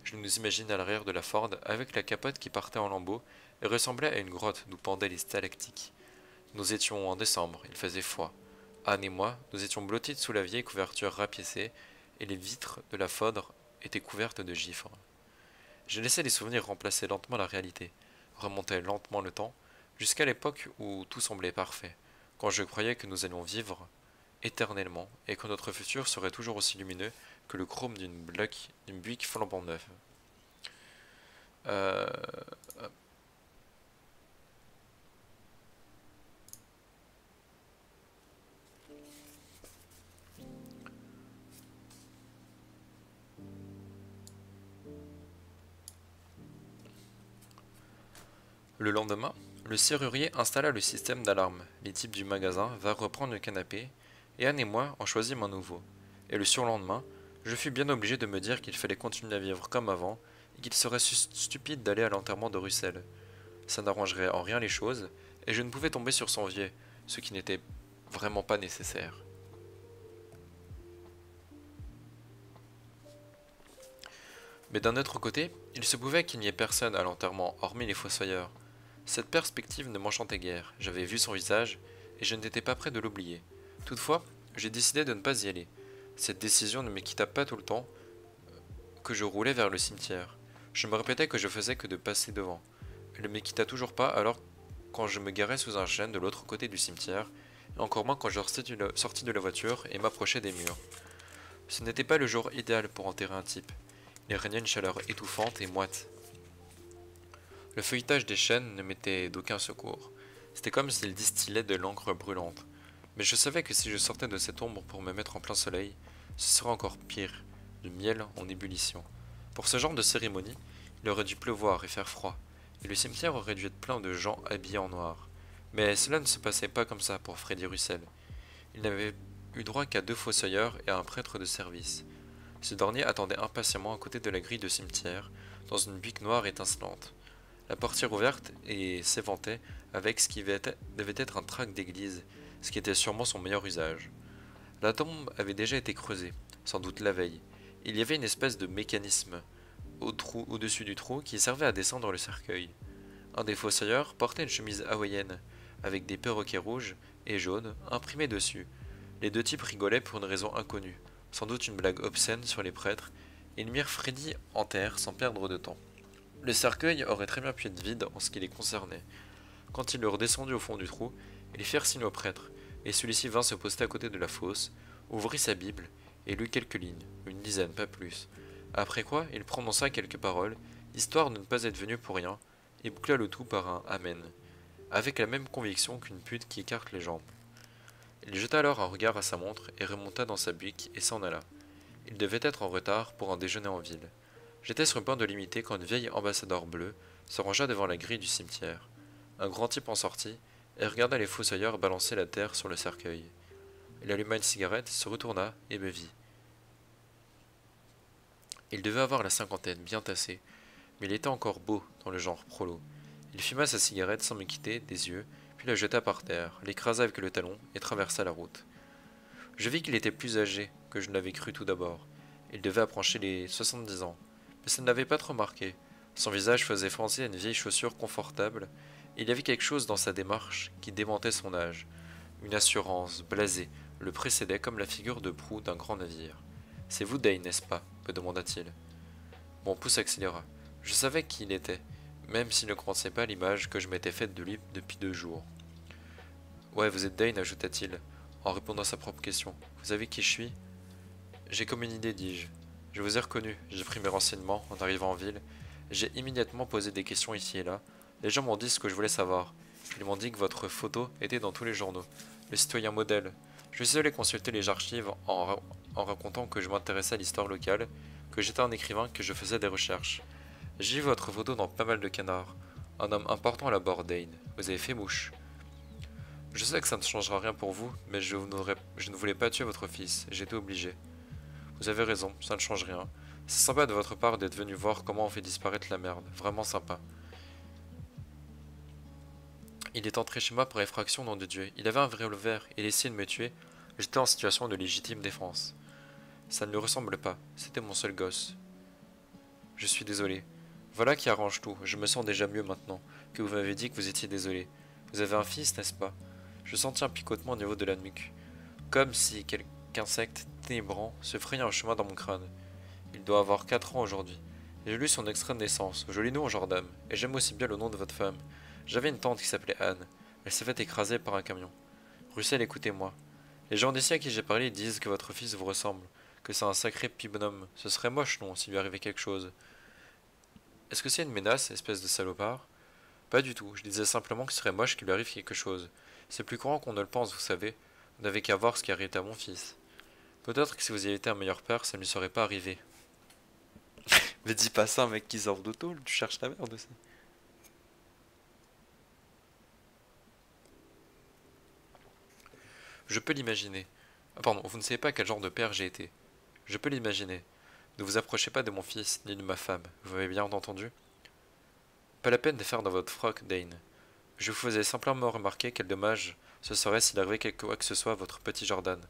Je nous imagine à l'arrière de la Ford, avec la capote qui partait en lambeaux et ressemblait à une grotte d'où pendaient les stalactiques. Nous étions en décembre, il faisait froid. Anne et moi, nous étions blottis sous la vieille couverture rapiécée, et les vitres de la Ford étaient couvertes de gifres. Je laissais les souvenirs remplacer lentement la réalité, remontais lentement le temps, jusqu'à l'époque où tout semblait parfait, quand je croyais que nous allions vivre éternellement et que notre futur serait toujours aussi lumineux que le chrome d'une buick flambant neuve. Euh, le lendemain, le serrurier installa le système d'alarme. Les types du magasin vinrent reprendre le canapé, et Anne et moi en choisîmes un nouveau. Et le surlendemain, je fus bien obligé de me dire qu'il fallait continuer à vivre comme avant, et qu'il serait stupide d'aller à l'enterrement de Russell. Ça n'arrangerait en rien les choses, et je ne pouvais tomber sur son vieux, ce qui n'était vraiment pas nécessaire. Mais d'un autre côté, il se pouvait qu'il n'y ait personne à l'enterrement hormis les fossoyeurs. Cette perspective ne m'enchantait guère, j'avais vu son visage, et je n'étais pas prêt de l'oublier. Toutefois, j'ai décidé de ne pas y aller. Cette décision ne me quitta pas tout le temps que je roulais vers le cimetière. Je me répétais que je faisais que de passer devant. Elle ne me quitta toujours pas alors quand je me garais sous un chêne de l'autre côté du cimetière, et encore moins quand je sortis de la voiture et m'approchais des murs. Ce n'était pas le jour idéal pour enterrer un type. Il régnait une chaleur étouffante et moite. Le feuilletage des chênes ne m'était d'aucun secours. C'était comme s'il distillait de l'encre brûlante. Mais je savais que si je sortais de cette ombre pour me mettre en plein soleil, ce serait encore pire, du miel en ébullition. Pour ce genre de cérémonie, il aurait dû pleuvoir et faire froid, et le cimetière aurait dû être plein de gens habillés en noir. Mais cela ne se passait pas comme ça pour Freddy Russell. Il n'avait eu droit qu'à 2 fossoyeurs et à un prêtre de service. Ce dernier attendait impatiemment à côté de la grille de cimetière, dans une buick noire étincelante. La portière ouverte et s'éventait avec ce qui devait être un trac d'église, ce qui était sûrement son meilleur usage. La tombe avait déjà été creusée, sans doute la veille. Il y avait une espèce de mécanisme au-dessus du trou qui servait à descendre le cercueil. Un des fossoyeurs portait une chemise hawaïenne, avec des perroquets rouges et jaunes imprimés dessus. Les 2 types rigolaient pour une raison inconnue, sans doute une blague obscène sur les prêtres, et ils mirent Freddy en terre sans perdre de temps. Le cercueil aurait très bien pu être vide en ce qui les concernait. Quand ils eurent descendu au fond du trou, ils firent signe au prêtre, et celui-ci vint se poster à côté de la fosse, ouvrit sa Bible, et lut quelques lignes, une dizaine, pas plus. Après quoi, il prononça quelques paroles, histoire de ne pas être venu pour rien, et boucla le tout par un Amen, avec la même conviction qu'une pute qui écarte les jambes. Il jeta alors un regard à sa montre et remonta dans sa buick et s'en alla. Il devait être en retard pour un déjeuner en ville. J'étais sur le point de l'imiter quand une vieille ambassadeur bleue se rangea devant la grille du cimetière. Un grand type en sortit et regarda les fossoyeurs balancer la terre sur le cercueil. Il alluma une cigarette, se retourna et me vit. Il devait avoir la cinquantaine, bien tassé, mais il était encore beau dans le genre prolo. Il fuma sa cigarette sans me quitter des yeux, puis la jeta par terre, l'écrasa avec le talon et traversa la route. Je vis qu'il était plus âgé que je ne l'avais cru tout d'abord. Il devait approcher les 70 ans, mais ça ne l'avait pas trop marqué. Son visage faisait penser à une vieille chaussure confortable, et il y avait quelque chose dans sa démarche qui démentait son âge. Une assurance blasée le précédait comme la figure de proue d'un grand navire. C'est vous, Dane, n'est-ce pas me demanda-t-il. Mon pouce accéléra. Je savais qui il était, même s'il ne comprenait pas l'image que je m'étais faite de lui depuis 2 jours. Ouais, vous êtes Dane, ajouta-t-il, en répondant à sa propre question. Vous savez qui je suis? J'ai comme une idée, dis-je. Je vous ai reconnu, j'ai pris mes renseignements en arrivant en ville. J'ai immédiatement posé des questions ici et là. Les gens m'ont dit ce que je voulais savoir. Ils m'ont dit que votre photo était dans tous les journaux. Le citoyen modèle. Je suis allé consulter les archives en racontant que je m'intéressais à l'histoire locale, que j'étais un écrivain, que je faisais des recherches. J'ai vu votre photo dans pas mal de canards. Un homme important à la bord, Dane. Vous avez fait mouche. Je sais que ça ne changera rien pour vous, mais je ne voulais pas tuer votre fils. J'étais obligé. Vous avez raison, ça ne change rien. C'est sympa de votre part d'être venu voir comment on fait disparaître la merde. Vraiment sympa. Il est entré chez moi par effraction, nom de Dieu. Il avait un vrai revolver, et il essayait de me tuer. J'étais en situation de légitime défense. Ça ne lui ressemble pas. C'était mon seul gosse. Je suis désolé. Voilà qui arrange tout. Je me sens déjà mieux maintenant que vous m'avez dit que vous étiez désolé. Vous avez un fils, n'est-ce pas? Je sentis un picotement au niveau de la nuque, comme si quelque insecte ténébrant se frayait un chemin dans mon crâne. Il doit avoir 4 ans aujourd'hui. J'ai lu son extrait de naissance, joli nom Jordan, et j'aime aussi bien le nom de votre femme. J'avais une tante qui s'appelait Anne. Elle s'est fait écraser par un camion. Russell, écoutez-moi. Les gens d'ici à qui j'ai parlé disent que votre fils vous ressemble, que c'est un sacré petit bonhomme. Ce serait moche, non, s'il lui arrivait quelque chose. Est-ce que c'est une menace, espèce de salopard? Pas du tout, je disais simplement que ce serait moche qu'il lui arrive quelque chose. C'est plus courant qu'on ne le pense, vous savez. Vous n'avez qu'à voir ce qui arrive à mon fils. Peut-être que si vous aviez été un meilleur père, ça ne lui serait pas arrivé. Mais dis pas ça, un mec qui sort de tôle, tu cherches la merde aussi. Je peux l'imaginer. Ah, pardon, vous ne savez pas quel genre de père j'ai été. Je peux l'imaginer. Ne vous approchez pas de mon fils, ni de ma femme, vous m'avez bien entendu? Pas la peine de faire dans votre froc, Dane. Je vous faisais simplement remarquer quel dommage ce serait s'il arrivait quelque quoi que ce soit à votre petit Jordan.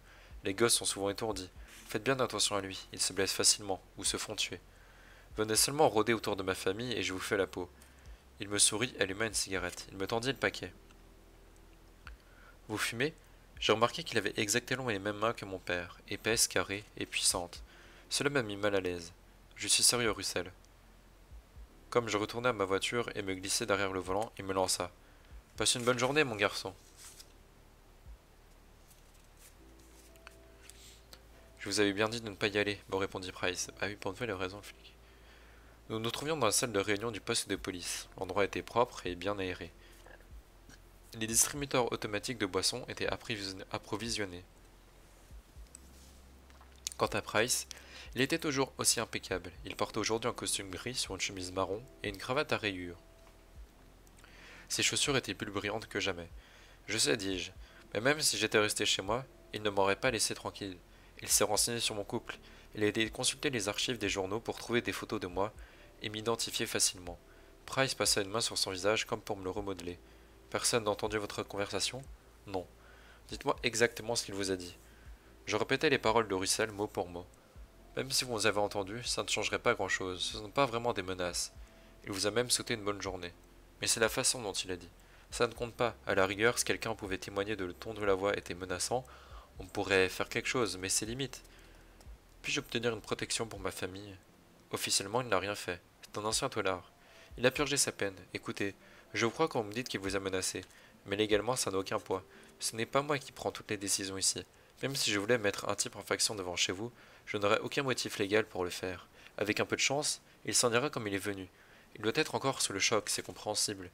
Les gosses sont souvent étourdis. Faites bien attention à lui, ils se blessent facilement, ou se font tuer. Venez seulement rôder autour de ma famille et je vous fais la peau. Il me sourit, alluma une cigarette. Il me tendit le paquet. Vous fumez? J'ai remarqué qu'il avait exactement les mêmes mains que mon père, épaisses, carrées et puissantes. Cela m'a mis mal à l'aise. Je suis sérieux, Russell. Comme je retournais à ma voiture et me glissais derrière le volant, il me lança. Passe une bonne journée, mon garçon. Je vous avais bien dit de ne pas y aller, me répondit Price. Ah oui, pour une fois, il a raison, le flic. Nous nous trouvions dans la salle de réunion du poste de police. L'endroit était propre et bien aéré. Les distributeurs automatiques de boissons étaient approvisionnés. Quant à Price, il était toujours aussi impeccable. Il portait aujourd'hui un costume gris sur une chemise marron et une cravate à rayures. Ses chaussures étaient plus brillantes que jamais. Je sais, dis-je, mais même si j'étais resté chez moi, il ne m'aurait pas laissé tranquille. Il s'est renseigné sur mon couple. Il a été consulter les archives des journaux pour trouver des photos de moi et m'identifier facilement. Price passa une main sur son visage comme pour me le remodeler. Personne n'a entendu votre conversation? Non. Dites-moi exactement ce qu'il vous a dit. Je répétais les paroles de Russell mot pour mot. Même si vous avez entendu, ça ne changerait pas grand-chose. Ce ne sont pas vraiment des menaces. Il vous a même souhaité une bonne journée. Mais c'est la façon dont il a dit. Ça ne compte pas. À la rigueur, si quelqu'un pouvait témoigner de le ton de la voix était menaçant, on pourrait faire quelque chose, mais c'est limite. Puis-je obtenir une protection pour ma famille? Officiellement, il n'a rien fait. C'est un ancien tôlard. Il a purgé sa peine. Écoutez, je crois quand vous me dites qu'il vous a menacé. Mais légalement, ça n'a aucun poids. Ce n'est pas moi qui prends toutes les décisions ici. Même si je voulais mettre un type en faction devant chez vous, je n'aurais aucun motif légal pour le faire. Avec un peu de chance, il s'en ira comme il est venu. Il doit être encore sous le choc, c'est compréhensible.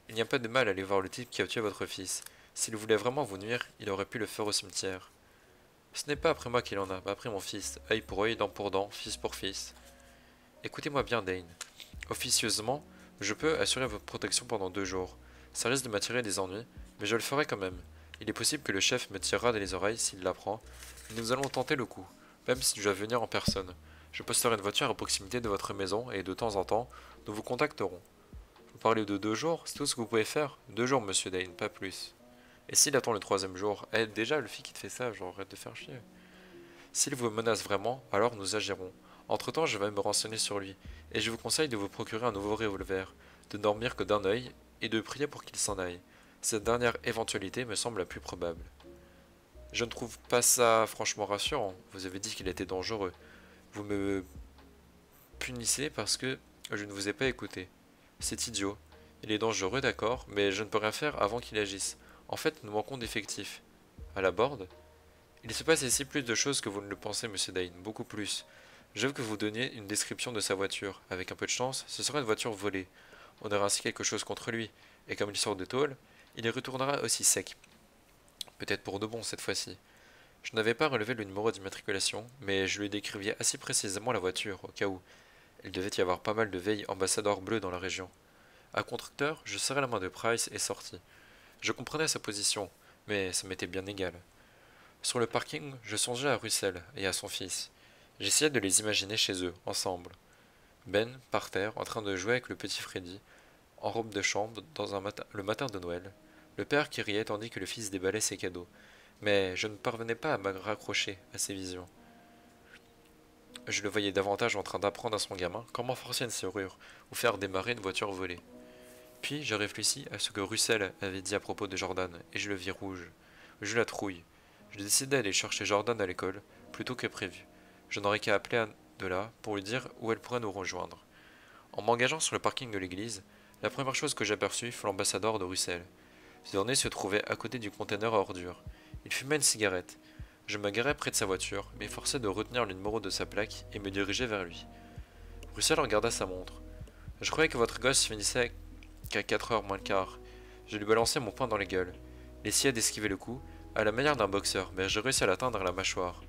Il n'y a pas de mal à aller voir le type qui a tué votre fils. S'il voulait vraiment vous nuire, il aurait pu le faire au cimetière. Ce n'est pas après moi qu'il en a, mais après mon fils. Œil pour œil, dent pour dent, fils pour fils. Écoutez-moi bien, Dane. Officieusement, je peux assurer votre protection pendant 2 jours. Ça risque de m'attirer des ennuis, mais je le ferai quand même. Il est possible que le chef me tirera dans les oreilles s'il l'apprend, mais nous allons tenter le coup, même si je dois venir en personne. Je posterai une voiture à proximité de votre maison et de temps en temps, nous vous contacterons. Vous parlez de 2 jours, c'est tout ce que vous pouvez faire? 2 jours, monsieur Dane, pas plus. Et s'il attend le troisième jour, déjà le fille qui te fait ça, genre arrête de faire chier. S'il vous menace vraiment, alors nous agirons. Entre-temps, je vais me renseigner sur lui, et je vous conseille de vous procurer un nouveau revolver, de dormir que d'un œil, et de prier pour qu'il s'en aille. Cette dernière éventualité me semble la plus probable. Je ne trouve pas ça franchement rassurant. Vous avez dit qu'il était dangereux. Vous me punissez parce que je ne vous ai pas écouté. C'est idiot. Il est dangereux, d'accord, mais je ne peux rien faire avant qu'il agisse. En fait, nous manquons d'effectifs. À la Borde? Il se passe ici plus de choses que vous ne le pensez, monsieur Dane, beaucoup plus. Je veux que vous donniez une description de sa voiture. Avec un peu de chance, ce sera une voiture volée. On aura ainsi quelque chose contre lui. Et comme il sort de tôle, il y retournera aussi sec. Peut-être pour de bon cette fois-ci. Je n'avais pas relevé le numéro d'immatriculation, mais je lui décrivais assez précisément la voiture, au cas où. Il devait y avoir pas mal de vieilles ambassadeurs bleus dans la région. À contre-cœur, je serrai la main de Price et sortis. Je comprenais sa position, mais ça m'était bien égal. Sur le parking, je songeais à Russell et à son fils. J'essayais de les imaginer chez eux, ensemble. Ben, par terre, en train de jouer avec le petit Freddy, en robe de chambre, le matin de Noël. Le père qui riait tandis que le fils déballait ses cadeaux. Mais je ne parvenais pas à me raccrocher à ces visions. Je le voyais davantage en train d'apprendre à son gamin comment forcer une serrure ou faire démarrer une voiture volée. Puis je réfléchis à ce que Russell avait dit à propos de Jordan, et je le vis rouge. Je la trouille. Je décidai d'aller chercher Jordan à l'école, plus tôt que prévu. Je n'aurais qu'à appeler Anne de là pour lui dire où elle pourrait nous rejoindre. En m'engageant sur le parking de l'église, la première chose que j'aperçus fut l'ambassadeur de Russell. Ce dernier se trouvait à côté du conteneur à ordures. Il fumait une cigarette. Je me garai près de sa voiture, m'efforçai de retenir le numéro de sa plaque et me dirigeai vers lui. Russell regarda sa montre. Je croyais que votre gosse finissait qu'à 4 heures moins le quart. Je lui balançai mon poing dans les gueules. Il essaya d'esquiver le coup, à la manière d'un boxeur, mais je réussis à l'atteindre à la mâchoire.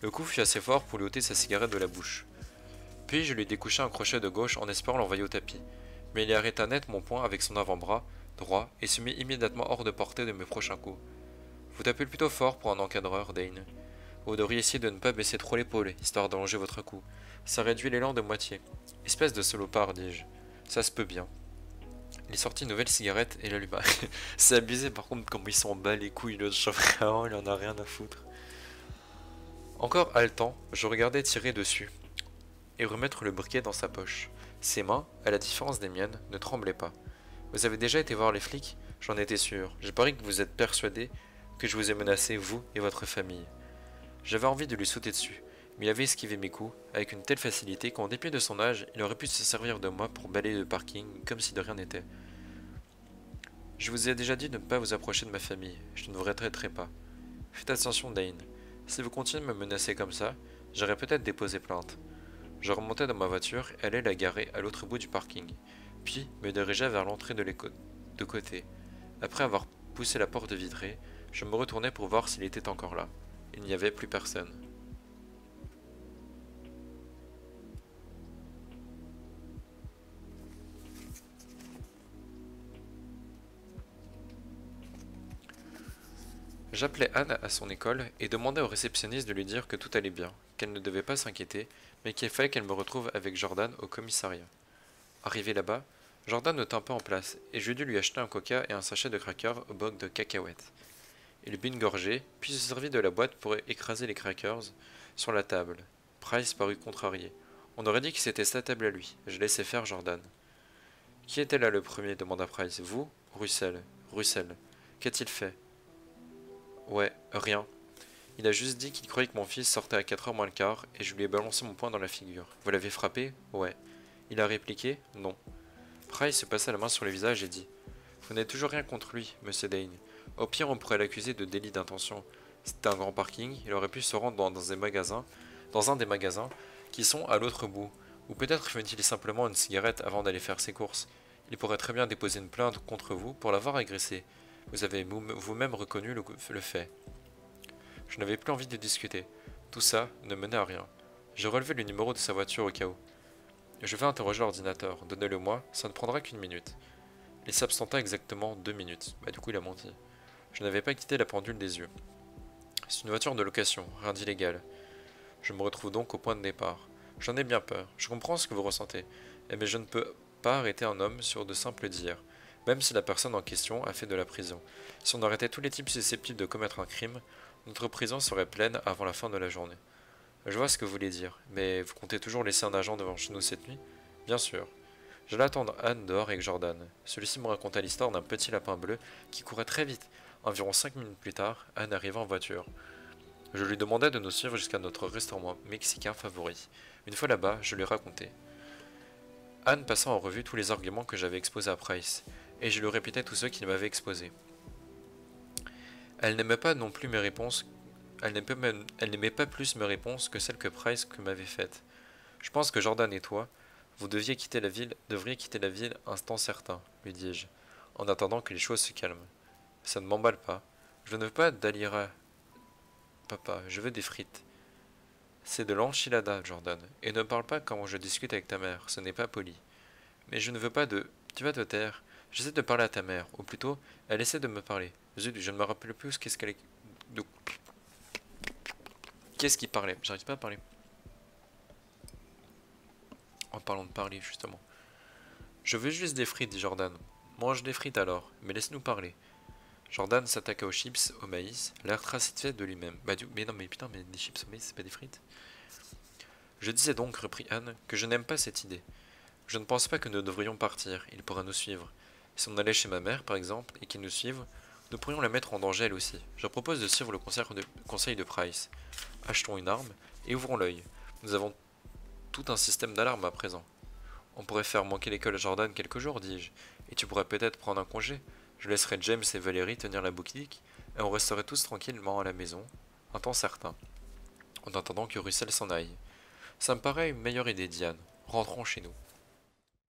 Le coup fut assez fort pour lui ôter sa cigarette de la bouche. Puis je lui découchai un crochet de gauche en espérant l'envoyer au tapis. Mais il arrêta net mon poing avec son avant-bras droit et se mit immédiatement hors de portée de mes prochains coups. Vous tapez plutôt fort pour un encadreur, Dane. Vous devriez essayer de ne pas baisser trop l'épaule, histoire d'allonger votre cou. Ça réduit l'élan de moitié. Espèce de salopard, dis-je. Ça se peut bien. Il sortit une nouvelle cigarette et l'alluma. C'est abusé par contre comme il s'en bat les couilles, le chat vraiment, il en a rien à foutre. Encore haletant, je regardais tirer dessus et remettre le briquet dans sa poche. Ses mains, à la différence des miennes, ne tremblaient pas. Vous avez déjà été voir les flics? J'en étais sûr. Je parie que vous êtes persuadé que je vous ai menacé, vous et votre famille. J'avais envie de lui sauter dessus, mais il avait esquivé mes coups avec une telle facilité qu'en dépit de son âge, il aurait pu se servir de moi pour balayer le parking comme si de rien n'était. Je vous ai déjà dit de ne pas vous approcher de ma famille, je ne vous retraiterai pas. Faites attention, Dane. Si vous continuez de me menacer comme ça, j'aurais peut-être déposé plainte. Je remontai dans ma voiture et allai la garer à l'autre bout du parking, puis me dirigea vers l'entrée de côté. Après avoir poussé la porte vitrée, je me retournai pour voir s'il était encore là. Il n'y avait plus personne. J'appelai Anne à son école et demandai au réceptionniste de lui dire que tout allait bien, qu'elle ne devait pas s'inquiéter, mais qu'il fallait qu'elle me retrouve avec Jordan au commissariat. Arrivé là-bas, Jordan me tint peu en place, et je dus lui acheter un coca et un sachet de crackers au boc de cacahuètes. Il but une gorgée, puis se servit de la boîte pour écraser les crackers sur la table. Price parut contrarié. On aurait dit que c'était sa table à lui. Je laissai faire Jordan. Qui était là le premier demanda Price. Vous? Russell. Russell. Qu'a-t-il fait? Ouais, rien. Il a juste dit qu'il croyait que mon fils sortait à 4 heures moins le quart et je lui ai balancé mon poing dans la figure. Vous l'avez frappé? Ouais. Il a répliqué? Non. Price se passa la main sur le visage et dit. Vous n'avez toujours rien contre lui, monsieur Dane. Au pire, on pourrait l'accuser de délit d'intention. C'était un grand parking, il aurait pu se rendre dans un des magasins qui sont à l'autre bout. Ou peut-être fumait-il simplement une cigarette avant d'aller faire ses courses. Il pourrait très bien déposer une plainte contre vous pour l'avoir agressé. Vous avez vous-même reconnu le fait. Je n'avais plus envie de discuter. Tout ça ne menait à rien. J'ai relevé le numéro de sa voiture au cas où. Je vais interroger l'ordinateur. Donnez-le-moi, ça ne prendra qu'une minute. Il s'absenta exactement 2 minutes. Du coup, il a menti. Je n'avais pas quitté la pendule des yeux. C'est une voiture de location, rien d'illégal. Je me retrouve donc au point de départ. J'en ai bien peur. Je comprends ce que vous ressentez. Mais je ne peux pas arrêter un homme sur de simples dires, même si la personne en question a fait de la prison. Si on arrêtait tous les types susceptibles de commettre un crime, notre prison serait pleine avant la fin de la journée. Je vois ce que vous voulez dire, mais vous comptez toujours laisser un agent devant chez nous cette nuit? Bien sûr. J'allais attendre Anne dehors avec Jordan. Celui-ci me raconta l'histoire d'un petit lapin bleu qui courait très vite. Environ 5 minutes plus tard, Anne arriva en voiture. Je lui demandai de nous suivre jusqu'à notre restaurant mexicain favori. Une fois là-bas, je lui racontai. Anne passa en revue tous les arguments que j'avais exposés à Price, et je lui répétais tous ceux qu'il m'avait exposés. Elle n'aimait pas non plus mes réponses. Elle n'aimait pas plus mes réponses que celles que Price m'avait faites. Je pense que Jordan et toi, vous devriez quitter la ville un temps certain, lui dis-je, en attendant que les choses se calment. Ça ne m'emballe pas. Je ne veux pas d'Alira, papa, je veux des frites. C'est de l'enchilada, Jordan. Et ne parle pas quand je discute avec ta mère, ce n'est pas poli. Mais je ne veux pas de... Tu vas te taire. J'essaie de parler à ta mère, ou plutôt, elle essaie de me parler. Zut, je ne me rappelle plus qu'est-ce qu'elle... de- Qu'est-ce qui parlait? J'arrive pas à parler. En parlant de parler, justement. Je veux juste des frites, dit Jordan. Mange des frites alors, mais laisse-nous parler. Jordan s'attaqua aux chips, au maïs, l'air très satisfait de lui-même. Mais non, mais putain, mais des chips au maïs, c'est pas des frites. Je disais donc, reprit Anne, que je n'aime pas cette idée. Je ne pense pas que nous devrions partir, il pourra nous suivre. Si on allait chez ma mère, par exemple, et qu'il nous suive, nous pourrions la mettre en danger elle aussi. Je propose de suivre le conseil de Price. Achetons une arme et ouvrons l'œil. Nous avons tout un système d'alarme à présent. On pourrait faire manquer l'école à Jordan quelques jours, dis-je, et tu pourrais peut-être prendre un congé. Je laisserai James et Valérie tenir la boutique, et on resterait tous tranquillement à la maison, un temps certain, en attendant que Russell s'en aille. Ça me paraît une meilleure idée, Diane. Rentrons chez nous.